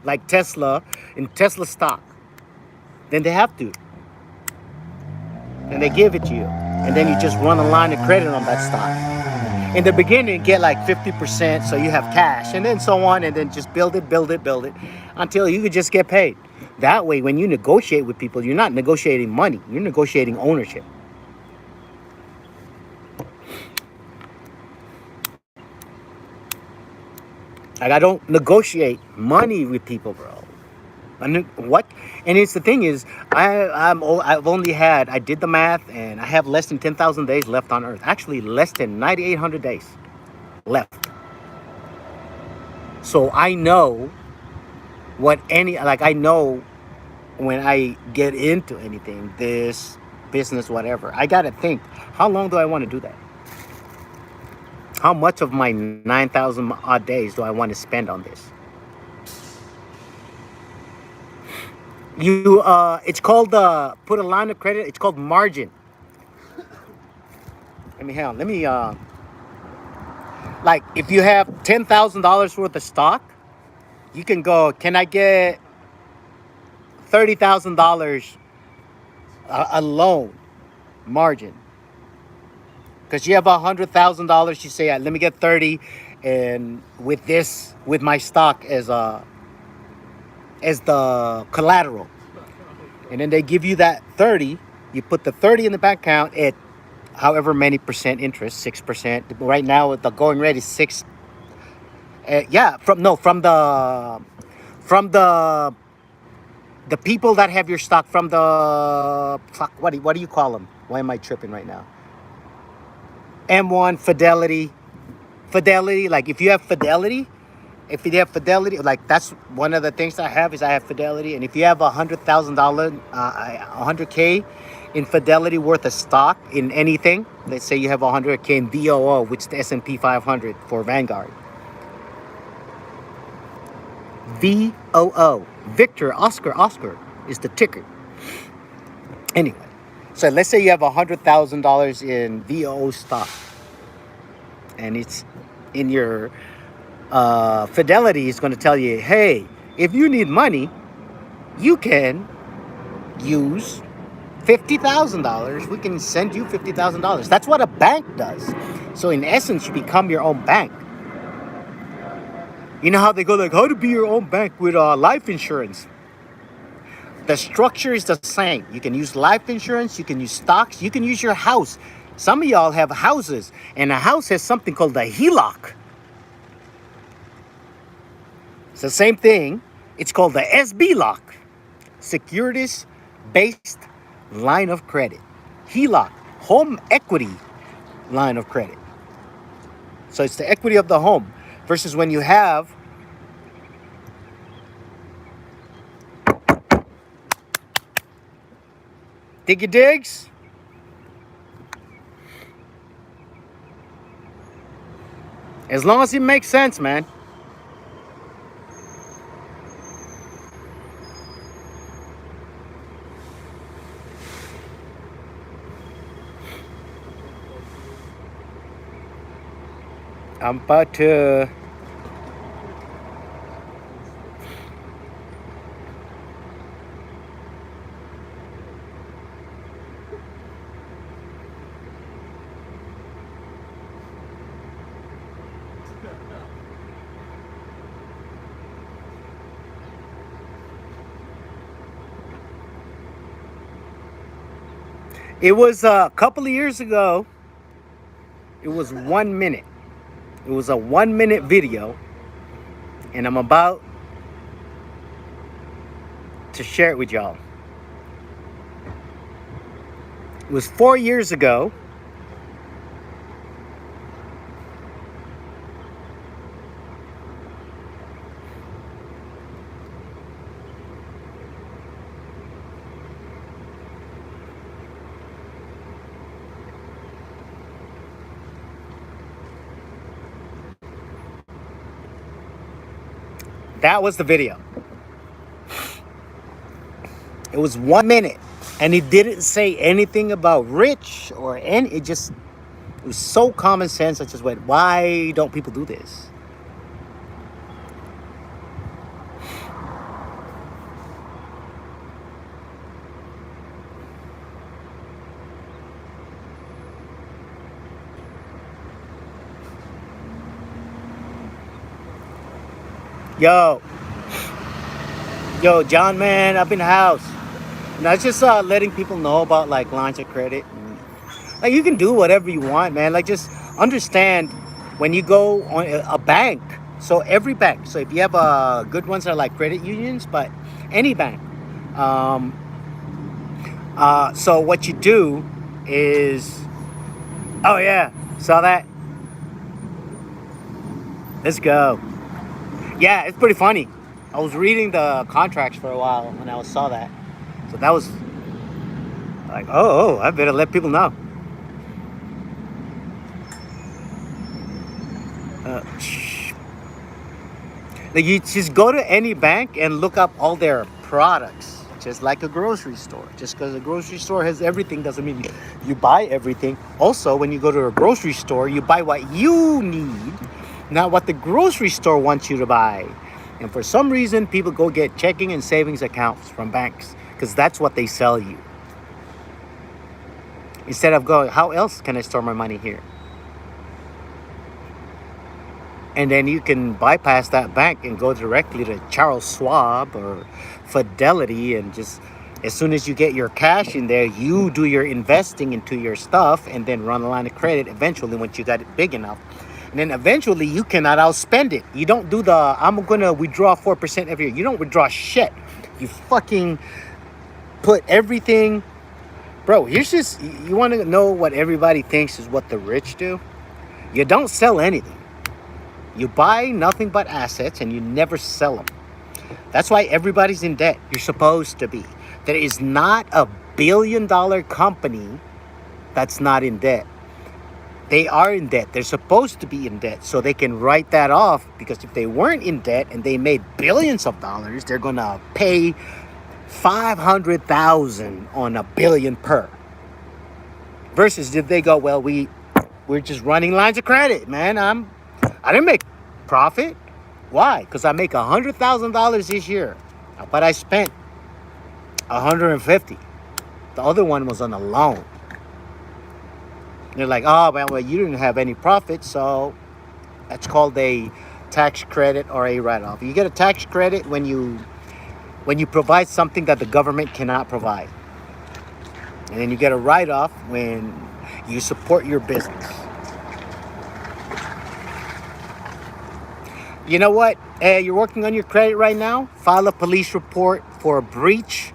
like Tesla, in Tesla stock," then they have to. And they give it to you. And then you just run a line of credit on that stock. In the beginning, get like 50%, so you have cash, and then so on, and then just build it, until you could just get paid. That way, when you negotiate with people, you're not negotiating money, you're negotiating ownership. Like, I don't negotiate money with people, bro. What? And it's the thing is, I did the math, and I have less than 10,000 days left on Earth. Actually, less than 9,800 days left. So I know I know when I get into anything, this business, whatever, I got to think, how long do I want to do that? How much of my 9,000 odd days do I want to spend on this? It's called, put a line of credit, it's called margin. Like, if you have $10,000 worth of stock, you can go, "Can I get $30,000 a loan margin?" Because you have $100,000, you say, "Let me get 30, and with my stock as the collateral," and then they give you that 30. You put the 30 in the bank account at however many percent interest, 6%. Right now, the going rate is 6. From the people that have your stock, from the what do you call them? Why am I tripping right now? M1, Fidelity. Like, if you have Fidelity, like, that's one of the things I have Fidelity. And if you have $100,000, $100K in Fidelity worth of stock in anything, let's say you have $100K in VOO, which is the S&P 500 for Vanguard. VOO, Victor Oscar is the ticker. Anyway, so let's say you have $100,000 in VOO stock, and it's in your Fidelity is going to tell you, "Hey, if you need money, you can use $50,000. We can send you $50,000. That's what a bank does. So in essence, you become your own bank. You know how they go, like, how to be your own bank with life insurance? The structure is the same. You can use life insurance, you can use stocks, you can use your house. Some of y'all have houses, and a house has something called a HELOC. It's the same thing. It's called the SBLOC, Securities Based Line of Credit. HELOC, Home Equity Line of Credit. So it's the equity of the home versus when you have Diggy digs? As long as it makes sense, man. I'm about to... It was a couple of years ago. It was 1 minute. It was a 1 minute video, and I'm about to share it with y'all. It was 4 years ago. That was the video. It was 1 minute, and it didn't say anything about rich or any. It was so common sense. I just went, why don't people do this? Yo, John, man, up in the house. And I just letting people know about like lines of credit. And, like, you can do whatever you want, man. Like, just understand when you go on a bank. So every bank. So if you have good ones are like credit unions, but any bank. So what you do is, oh yeah, saw that. Let's go. Yeah, it's pretty funny. I was reading the contracts for a while when I saw that. So that was like, I better let people know. Like, you just go to any bank and look up all their products, just like a grocery store. Just because a grocery store has everything doesn't mean you buy everything. Also, when you go to a grocery store, you buy what you need, not what the grocery store wants you to buy. And for some reason, people go get checking and savings accounts from banks because that's what they sell you. Instead of going, how else can I store my money here? And then you can bypass that bank and go directly to Charles Schwab or Fidelity, and just as soon as you get your cash in there, you do your investing into your stuff and then run a line of credit eventually once you got it big enough. And then eventually you cannot outspend it. You don't do the, I'm going to withdraw 4% every year. You don't withdraw shit. You fucking put everything. Bro, here's just, you want to know what everybody thinks is what the rich do? You don't sell anything. You buy nothing but assets and you never sell them. That's why everybody's in debt. You're supposed to be. There is not a billion-dollar company that's not in debt. They are in debt. They're supposed to be in debt so they can write that off, because if they weren't in debt and they made billions of dollars, they're going to pay $500,000 on $1 billion per. Versus if they go, well, we're just running lines of credit, man. I didn't make profit. Why? Because I make $100,000 this year, but I spent $150,000. The other one was on a loan. They're like, oh, well, you didn't have any profit, so that's called a tax credit or a write-off. You get a tax credit when you provide something that the government cannot provide. And then you get a write-off when you support your business. You know what? You're working on your credit right now. File a police report for a breach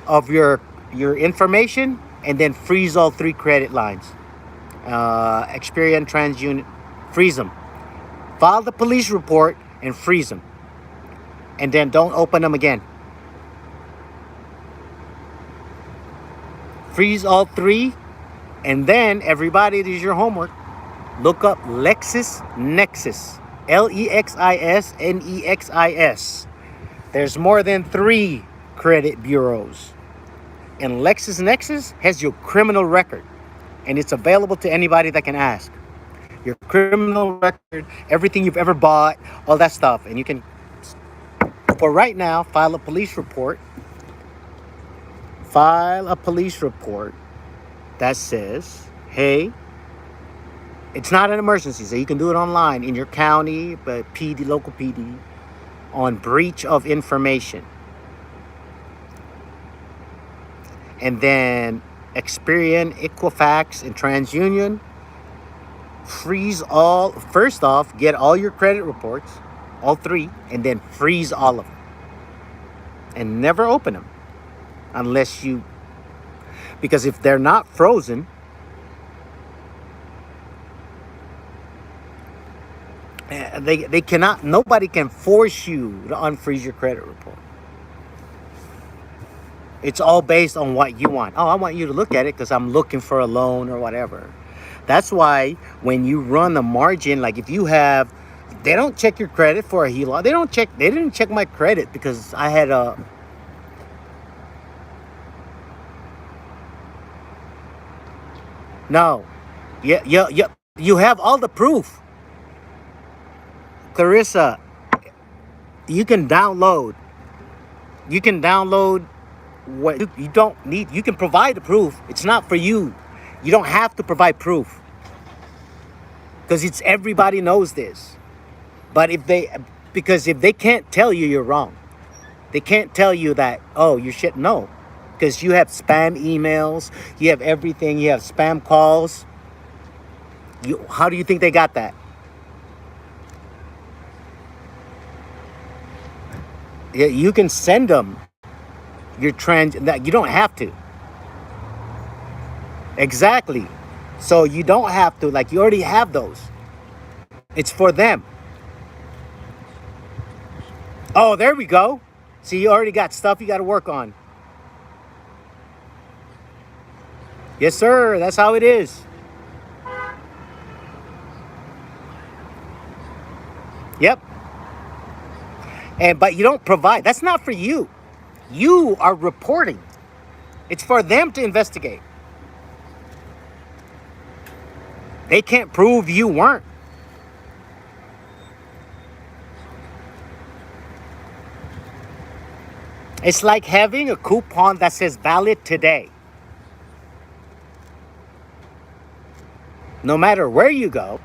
of your information, and then freeze all 3 credit lines. Experian, TransUnion, freeze them. File the police report and freeze them. And then don't open them again. Freeze all 3, and then everybody, this is your homework. Look up LexisNexis. LexisNexis. There's more than 3 credit bureaus. And LexisNexis has your criminal record. And it's available to anybody that can ask. Your criminal record, everything you've ever bought, all that stuff. And you can, for right now, file a police report. File a police report that says, hey, it's not an emergency, so you can do it online in your county, but PD, local PD, on breach of information. And then Experian, Equifax, and TransUnion, freeze all. First off, get all your credit reports, all 3, and then freeze all of them. And never open them unless you, because if they're not frozen, they cannot, nobody can force you to unfreeze your credit report. It's all based on what you want. Oh, I want you to look at it because I'm looking for a loan or whatever. That's why when you run the margin, like if you have They don't check your credit for a HELOC. They didn't check my credit because I had a. No. Yeah, yeah, yeah. You have all the proof. Clarissa, you can download. You can download what you don't need. You can provide the proof. It's not for you. You don't have to provide proof. Because it's everybody knows this. But because if they can't tell you you're wrong, they can't tell you that, oh, you should know. Because you have spam emails, you have everything, you have spam calls. How do you think they got that? Yeah, you can send them your you don't have to. Exactly. So you don't have to, like you already have those. It's for them. Oh, there we go. See, you already got stuff you got to work on. Yes, sir. That's how it is. Yep. But you don't provide. That's not for you. You are reporting. It's for them to investigate. They can't prove you weren't. It's like having a coupon that says valid today. No matter where you go,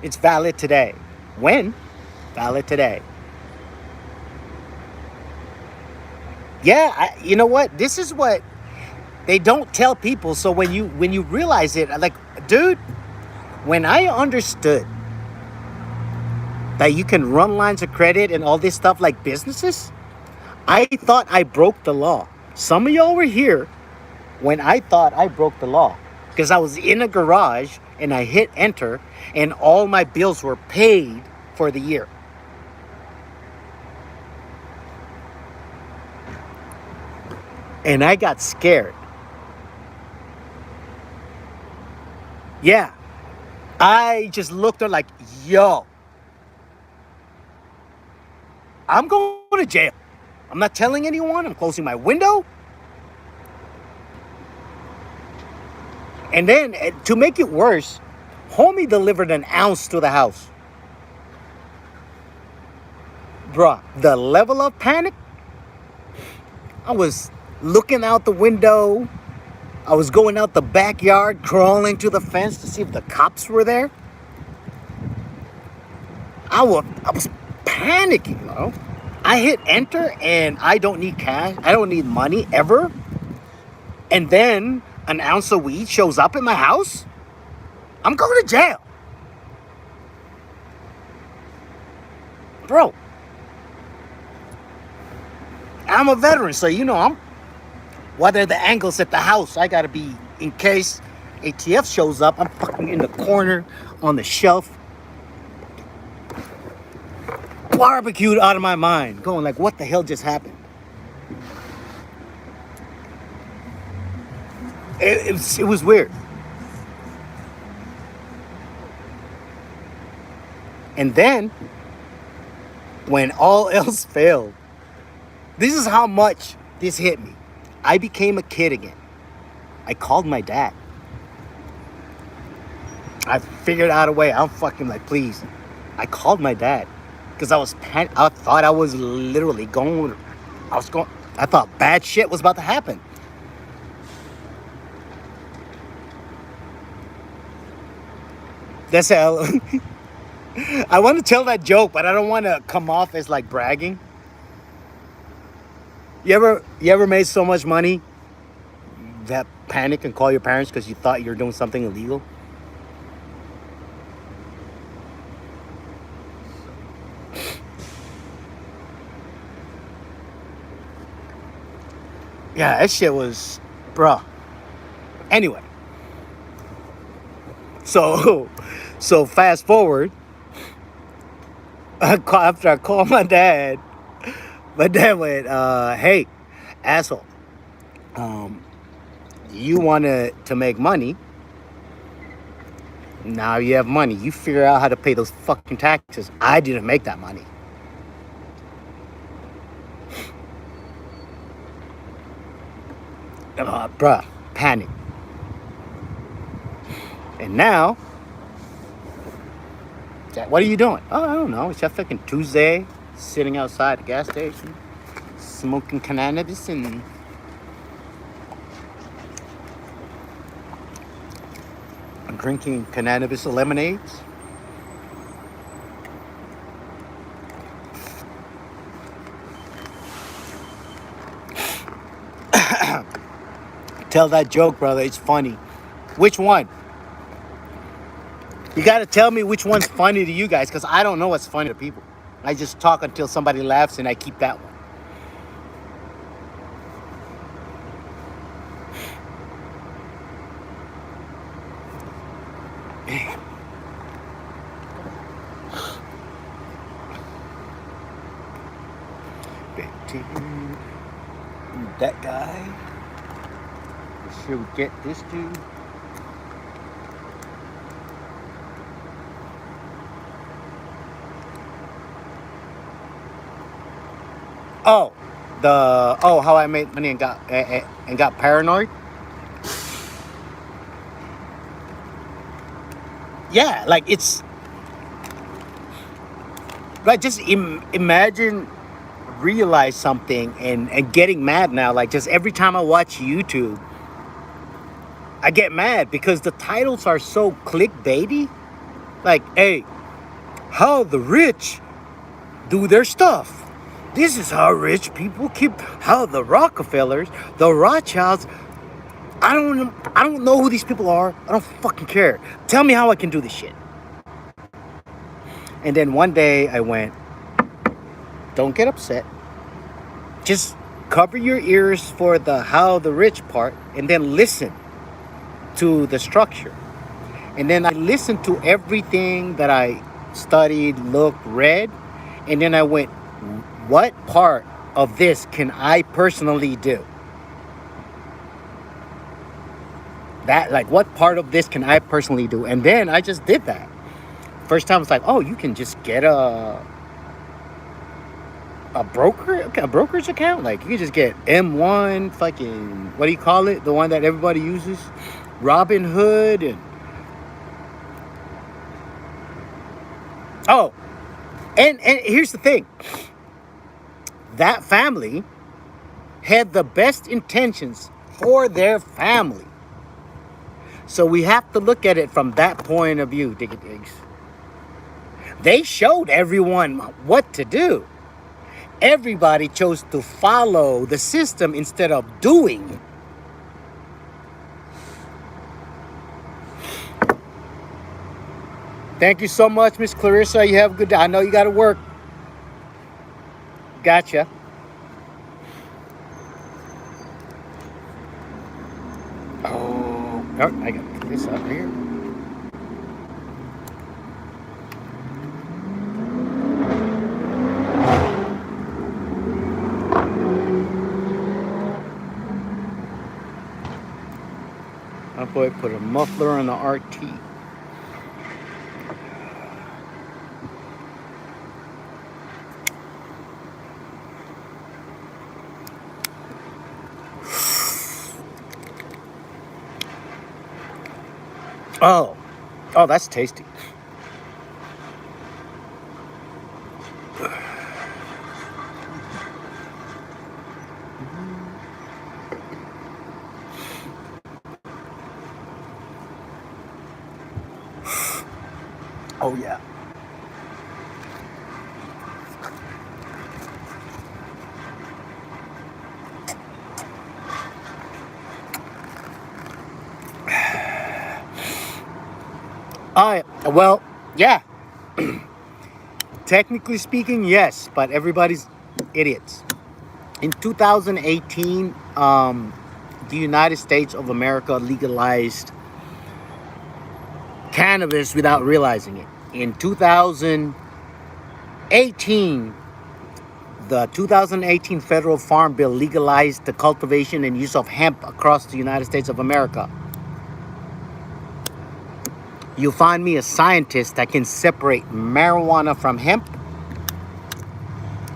it's valid today. When? Valid today. Yeah, you know what? This is what they don't tell people. So when you realize it, like, dude, when I understood that you can run lines of credit and all this stuff like businesses, I thought I broke the law. Some of y'all were here when I thought I broke the law because I was in a garage and I hit enter and all my bills were paid for the year. And I got scared. Yeah. I just looked at like, yo, I'm going to jail. I'm not telling anyone. I'm closing my window. And then to make it worse, homie delivered an ounce to the house. Bruh, the level of panic. I was looking out the window. I was going out the backyard, crawling to the fence to see if the cops were there. I was panicking, you know. I hit enter and I don't need cash. I don't need money ever. And then an ounce of weed shows up in my house. I'm going to jail. Bro, I'm a veteran, so you know what are the angles at the house? I gotta be, in case ATF shows up, I'm fucking in the corner on the shelf. Barbecued out of my mind. Going like, what the hell just happened? It was weird. And then, when all else failed, this is how much this hit me. I became a kid again. I called my dad. I figured out a way. I'm fucking like, please. I called my dad because I thought I was literally going. I thought bad shit was about to happen. That's how. I want to tell that joke, but I don't want to come off as like bragging. You ever made so much money that panic and call your parents because you thought you were doing something illegal? Yeah, that shit was, bruh. Anyway, so fast forward. After I called my dad went, hey, asshole, you wanted to make money. Now you have money. You figure out how to pay those fucking taxes. I didn't make that money. Bruh, panic. And now, what are you doing? Oh, I don't know. It's just fucking Tuesday, sitting outside the gas station, smoking cannabis and drinking cannabis lemonades. Tell that joke, brother. It's funny. Which one? You got to tell me which one's funny to you guys, because I don't know what's funny to people. I just talk until somebody laughs, and I keep that one. That guy. Should we get this dude? How I made money and got paranoid. Yeah, like it's like just imagine, realize something and getting mad now. Like just every time I watch YouTube, I get mad because the titles are so clickbaity. Like, hey, how the rich do their stuff. This is how rich people keep. How the Rockefellers, the Rothschilds. I don't know who these people are. I don't fucking care. Tell me how I can do this shit. And then one day I went, don't get upset. Just cover your ears for the how the rich part, and then listen to the structure. And then I listened to everything that I studied, looked, read, and then I went, what part of this can I personally do? What part of this can I personally do? And then I just did that. First time it's like, oh, you can just get a brokerage account. Like you can just get M1 fucking, what do you call it? The one that everybody uses, Robinhood. And here's the thing. That family had the best intentions for their family. So we have to look at it from that point of view, Diggy Diggs. They showed everyone what to do. Everybody chose to follow the system instead of doing. Thank you so much, Miss Clarissa. You have a good day. I know you got to work. Gotcha. Oh, I got this up here. My boy put a muffler on the RT. Oh, that's tasty. Oh, yeah. Well, yeah. Technically speaking, yes, but everybody's idiots. In 2018, the United States of America legalized cannabis without realizing it. In 2018, the 2018 Federal Farm Bill legalized the cultivation and use of hemp across the United States of America. You'll find me a scientist that can separate marijuana from hemp,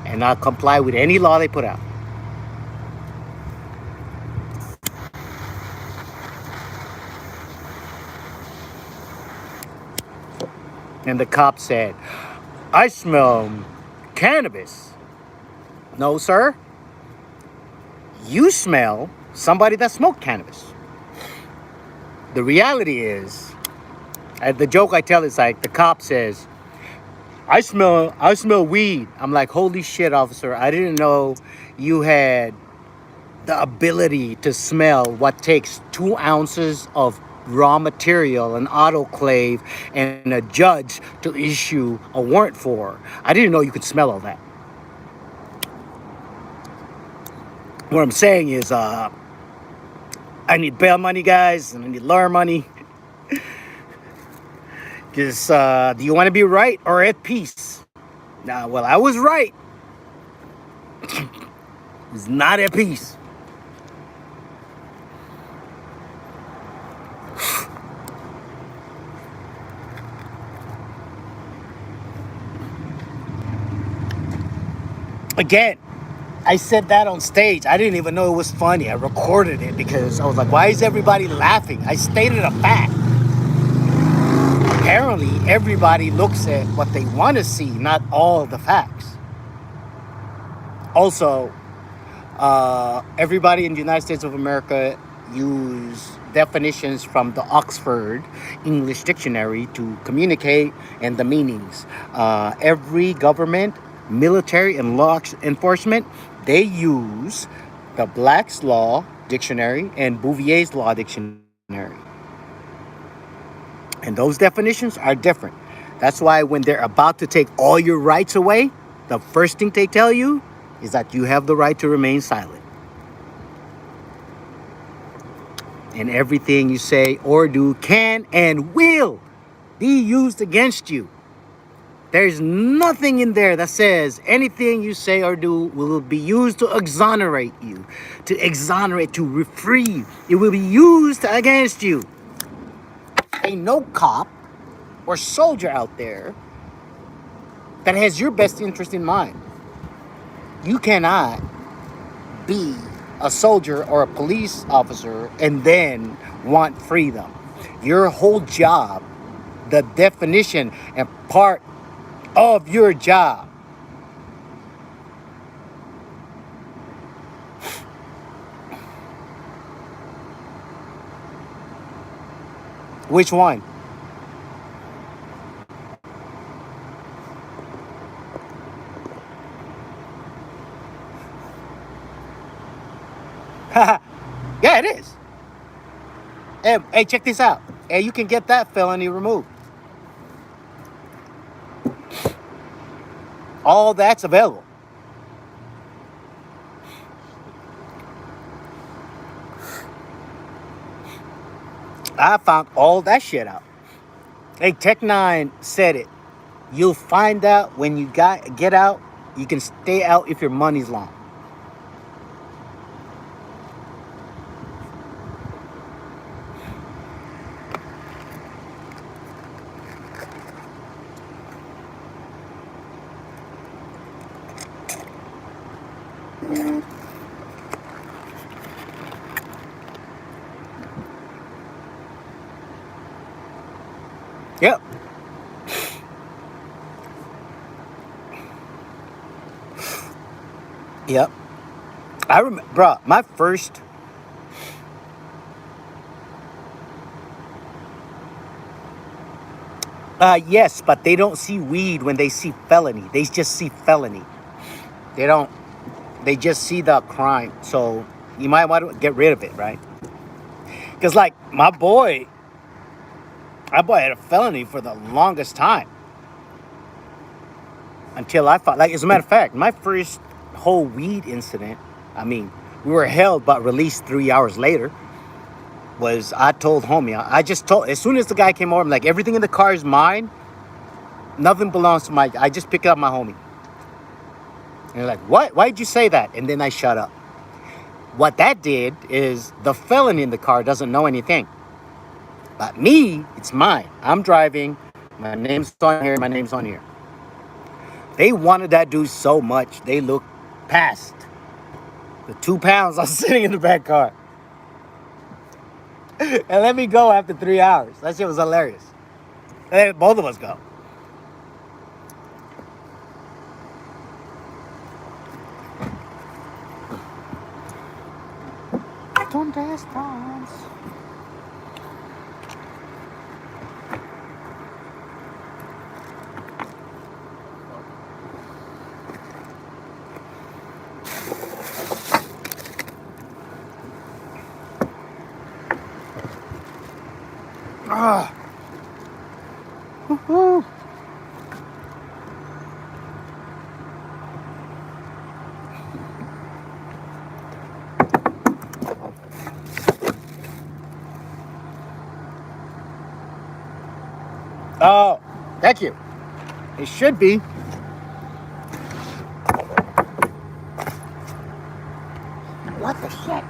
and I'll comply with any law they put out. And the cop said, I smell cannabis. No, sir. You smell somebody that smoked cannabis. The reality is, the joke I tell is like the cop says, I smell weed. I'm like, holy shit, officer. I didn't know you had the ability to smell what takes 2 ounces of raw material, an autoclave, and a judge to issue a warrant for. I didn't know you could smell all that. What I'm saying is, I need bail money, guys, and I need lawyer money. Because do you want to be right or at peace? Nah, well, I was right. It's not at peace. Again, I said that on stage. I didn't even know it was funny. I recorded it because I was like, why is everybody laughing? I stated a fact. Apparently, everybody looks at what they want to see, not all the facts. Also, everybody in the United States of America use definitions from the Oxford English Dictionary to communicate and the meanings. Every government, military, and law enforcement, they use the Black's Law Dictionary and Bouvier's Law Dictionary. And those definitions are different. That's why when they're about to take all your rights away, the first thing they tell you is that you have the right to remain silent. And everything you say or do can and will be used against you. There's nothing in there that says anything you say or do will be used to exonerate you, to reprieve. It will be used against you. Ain't no cop or soldier out there that has your best interest in mind. You cannot be a soldier or a police officer and then want freedom. Your whole job, the definition and part of your job, which one? Yeah, it is. Hey, check this out. Hey, you can get that felony removed. All that's available. I found all that shit out. Hey, Tech9 said it. You'll find out when you get out. You can stay out if your money's long. Yep. Yep. I remember, bro, my first. Yes, but they don't see weed when they see felony. They just see felony. They don't. They just see the crime. So you might want to get rid of it, right? Because like my boy had a felony for the longest time. Until I found, like, as a matter of fact, my first whole weed incident, I mean, we were held but released 3 hours later, was I told homie, I just told, as soon as the guy came over, I'm like, everything in the car is mine. Nothing belongs to my, I just picked up my homie. And they're like, what? Why did you say that? And then I shut up. What that did is the felon in the car doesn't know anything. But me, it's mine. I'm driving. My name's on here. My name's on here. They wanted that dude so much, they looked past the 2 pounds I was sitting in the back car. And let me go after 3 hours. That shit was hilarious. And both of us go. ¿Dónde estás? Ah. Woo-hoo. Oh, thank you. It should be. What the shit?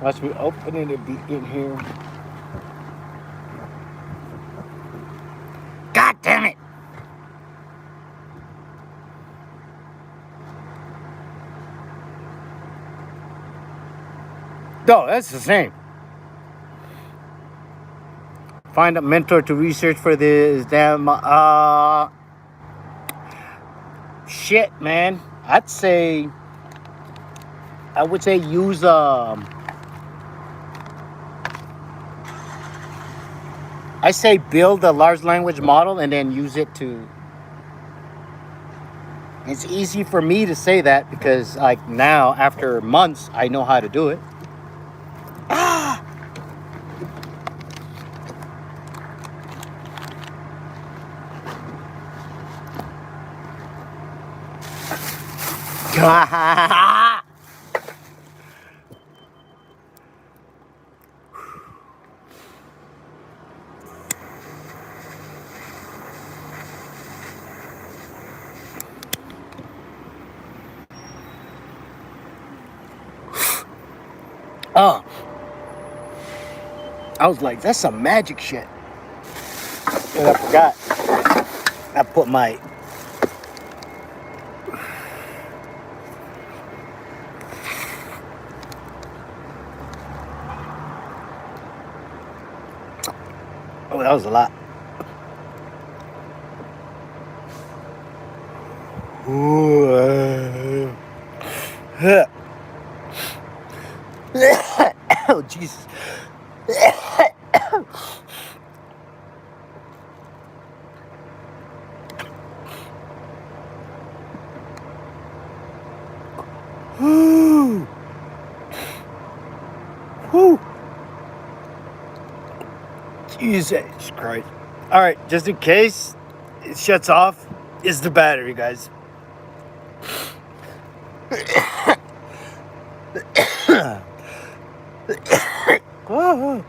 Watch me opening it be in here. God damn it! No, that's the same. Find a mentor to research for this damn shit, man. I would say use I say build a large language model and then use it to. It's easy for me to say that because like now after months I know how to do it. Ah! Oh, I was like, that's some magic shit. And I forgot. I put my oh, that was a lot. Ooh, oh, Jesus. Whew. Whew. Jesus Christ. All right, just in case it shuts off, it's the battery, guys. Oh.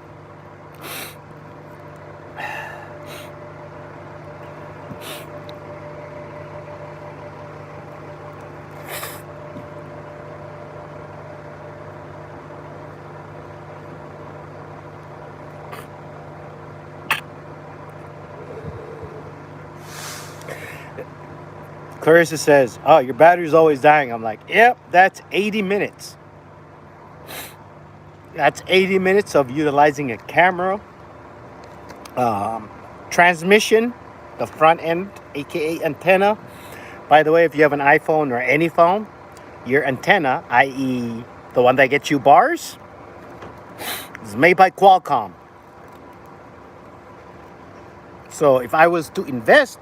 Clarissa says, oh, your battery's always dying. I'm like, yep, that's 80 minutes. That's 80 minutes of utilizing a camera, transmission, the front end, aka antenna. By the way, if you have an iPhone or any phone, your antenna, i.e. the one that gets you bars, is made by Qualcomm. So if I was to invest,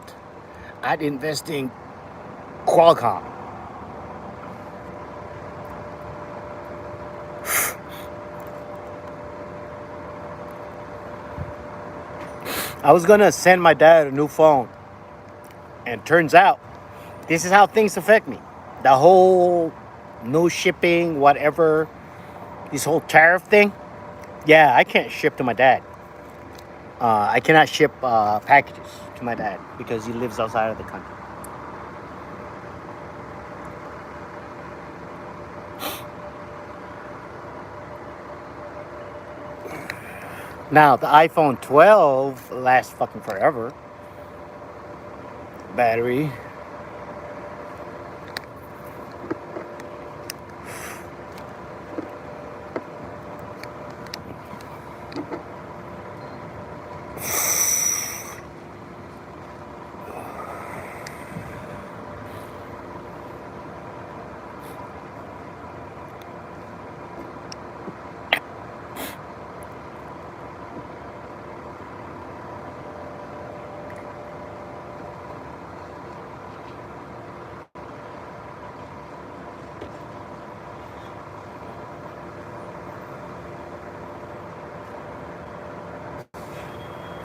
I'd invest in Qualcomm. I was gonna send my dad a new phone, and turns out this is how things affect me. The whole no shipping, whatever, this whole tariff thing. Yeah, I can't ship to my dad. I cannot ship packages to my dad because he lives outside of the country. Now the iPhone 12 lasts fucking forever. Battery.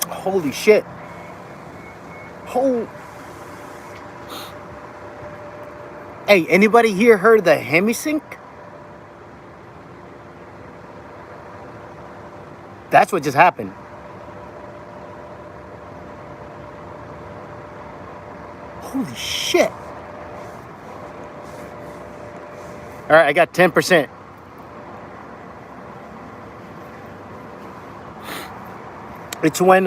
Holy shit. Oh. Hey, anybody here heard the hemisync? That's what just happened. Holy shit. All right, I got 10%. It's when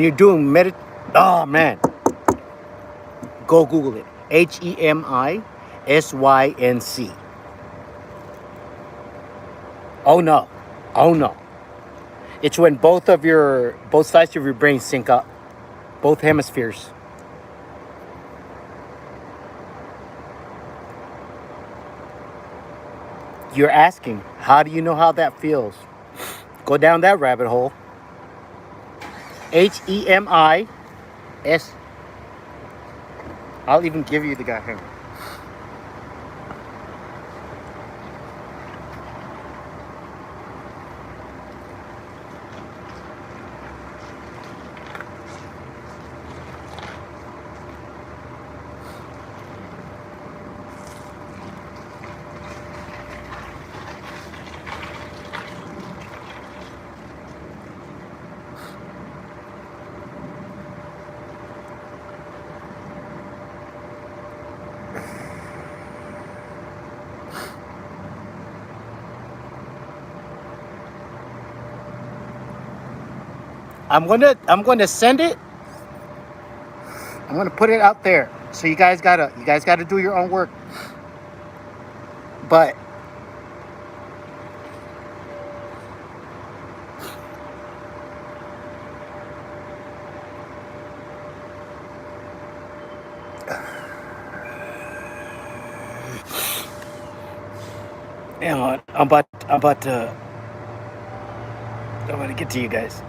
you're doing oh man. Go Google it. HEMISYNC. Oh no. Oh no. It's when both sides of your brain sync up. Both hemispheres. You're asking, how do you know how that feels? Go down that rabbit hole. HEMIS. I'll even give you the guy here. I'm gonna send it. I'm gonna put it out there. So you guys gotta do your own work. But hang on, I'm about to get to you guys.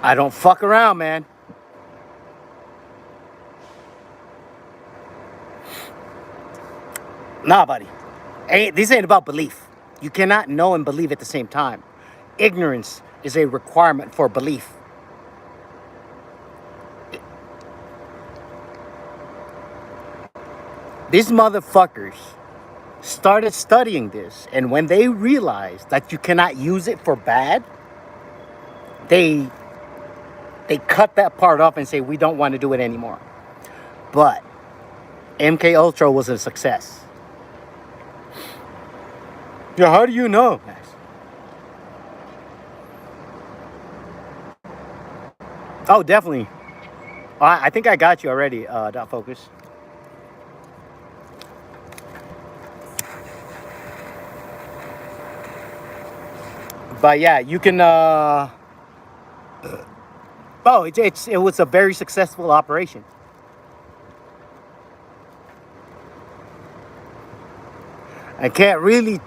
I don't fuck around, man. Nah, buddy. This ain't about belief. You cannot know and believe at the same time. Ignorance is a requirement for belief. These motherfuckers started studying this, and when they realized that you cannot use it for bad, they cut that part off and say, we don't want to do it anymore. But MK Ultra was a success. Yeah, how do you know? Oh, definitely. I think I got you already, Dot Focus. But yeah, you can. It was a very successful operation. I can't really.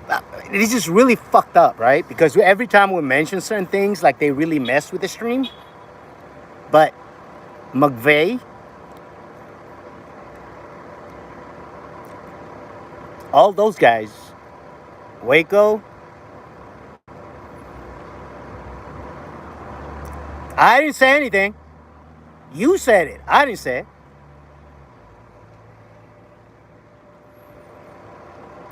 It's just really fucked up, right? Because every time we mention certain things, like they really mess with the stream. But McVeigh, all those guys, Waco. I didn't say anything. You said it. I didn't say it.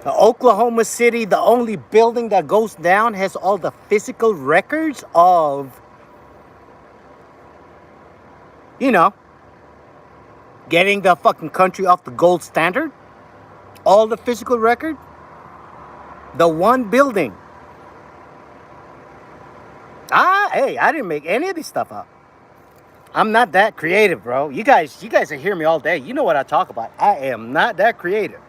Oklahoma City, the only building that goes down has all the physical records of, you know, getting the fucking country off the gold standard. All the physical record. The one building. Hey, I didn't make any of this stuff up. I'm not that creative, bro. You guys that hear me all day, you know what I talk about. I am not that creative.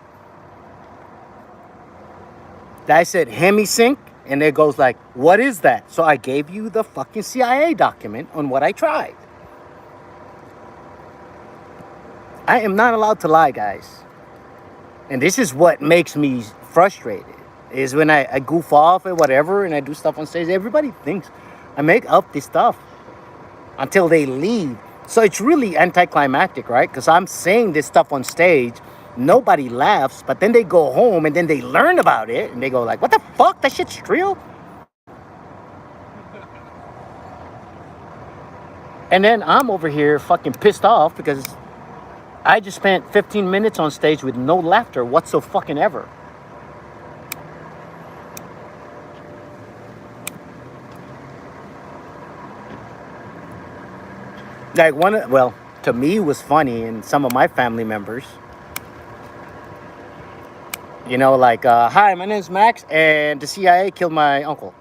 I said hemisync, and it goes like, what is that? So I gave you the fucking CIA document on what I tried. I am not allowed to lie, guys. And this is what makes me frustrated, is when I goof off and whatever, and I do stuff on stage. Everybody thinks I make up this stuff until they leave. So it's really anticlimactic, right? Because I'm saying this stuff on stage, nobody laughs, but then they go home and then they learn about it and they go like, what the fuck? That shit's real? And then I'm over here fucking pissed off because I just spent 15 minutes on stage with no laughter whatsoever. Like to me it was funny, and some of my family members, you know, like, hi, my name's Max, and the CIA killed my uncle.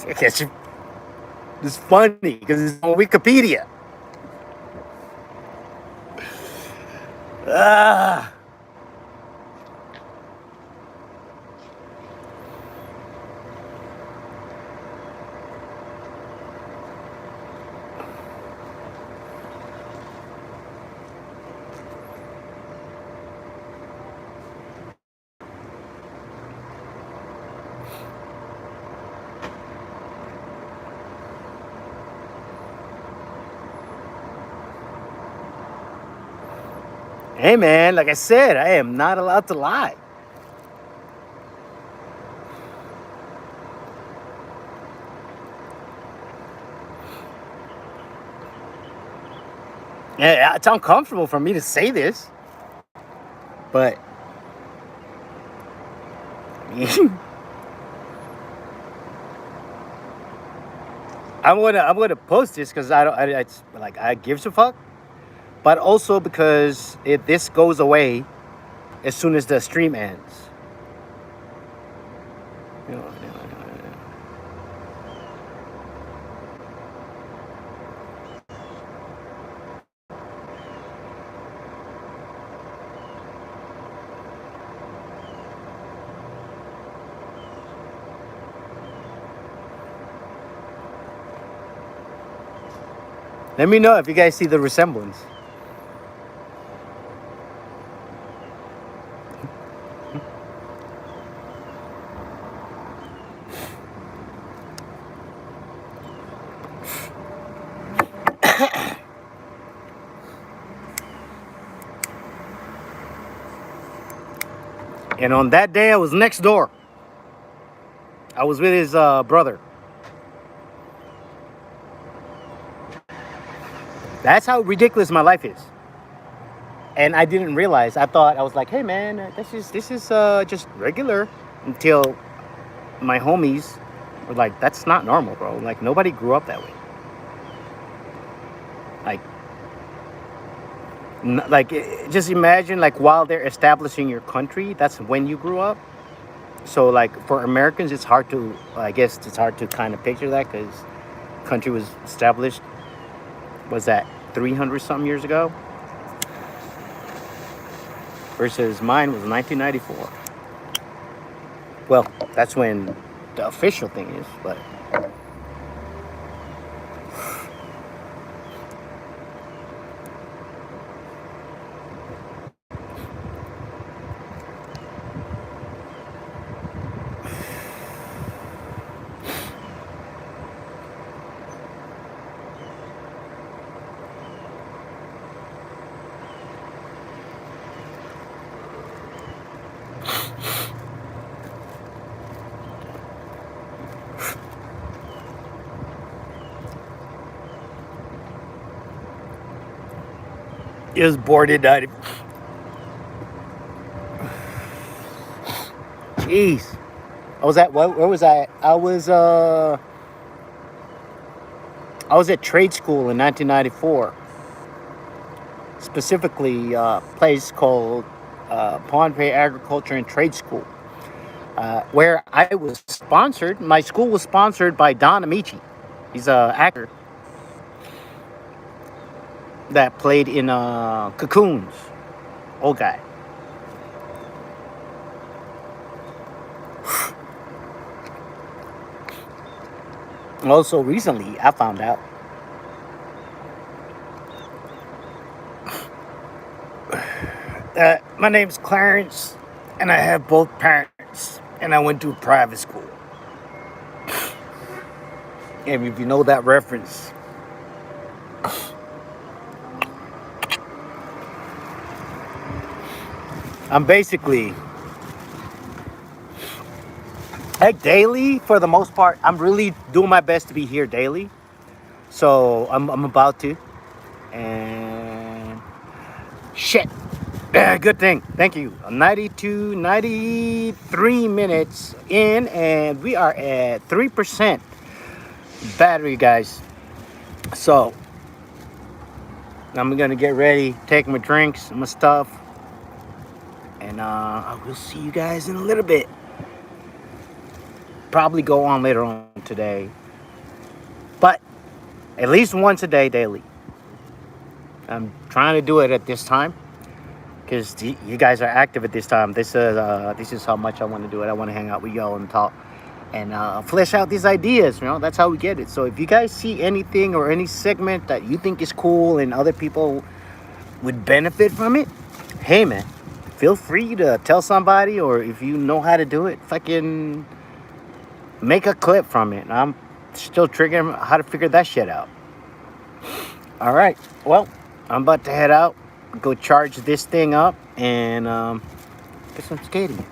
It's funny because it's on Wikipedia. Hey, man, like I said, I am not allowed to lie. Yeah, it's uncomfortable for me to say this, but I'm gonna post this because I give a fuck, but also because this goes away as soon as the stream ends. Let me know if you guys see the resemblance. And on that day, I was next door. I was with his brother. That's how ridiculous my life is. And I didn't realize. I was like, hey man, this is just regular. Until my homies were like, that's not normal, bro. Like, nobody grew up that way. Just imagine, like, while they're establishing your country, that's when you grew up. So, like, for Americans, it's hard to kind of picture that, because country was established, was that 300 something years ago, versus mine was 1994. Well, that's when the official thing is, but It was born in 90. Jeez. I was at what? Where was I? I was at trade school in 1994. Specifically, a place called Potheadchimp Agriculture and Trade School, where I was sponsored. My school was sponsored by Don Amici. He's an actor that played in Cocoons. Old guy. Also, recently, I found out my name's Clarence, and I have both parents, and I went to a private school. And if you know that reference, I'm basically like daily for the most part. I'm really doing my best to be here daily, so I'm about to. And shit. Good thing. Thank you. 93 minutes in, and we are at 3% battery, guys. So I'm gonna get ready, take my drinks, my stuff, and I will see you guys in a little bit. Probably go on later on today, but at least once a day daily. I'm trying to do it at this time because you guys are active at this time. This is how much I want to do it. I want to hang out with y'all and talk and flesh out these ideas. You know, that's how we get it. So if you guys see anything or any segment that you think is cool and other people would benefit from it, hey man, feel free to tell somebody, or if you know how to do it, fucking make a clip from it. I'm still triggering how to figure that shit out. All right, well, I'm about to head out, go charge this thing up, and get some skating.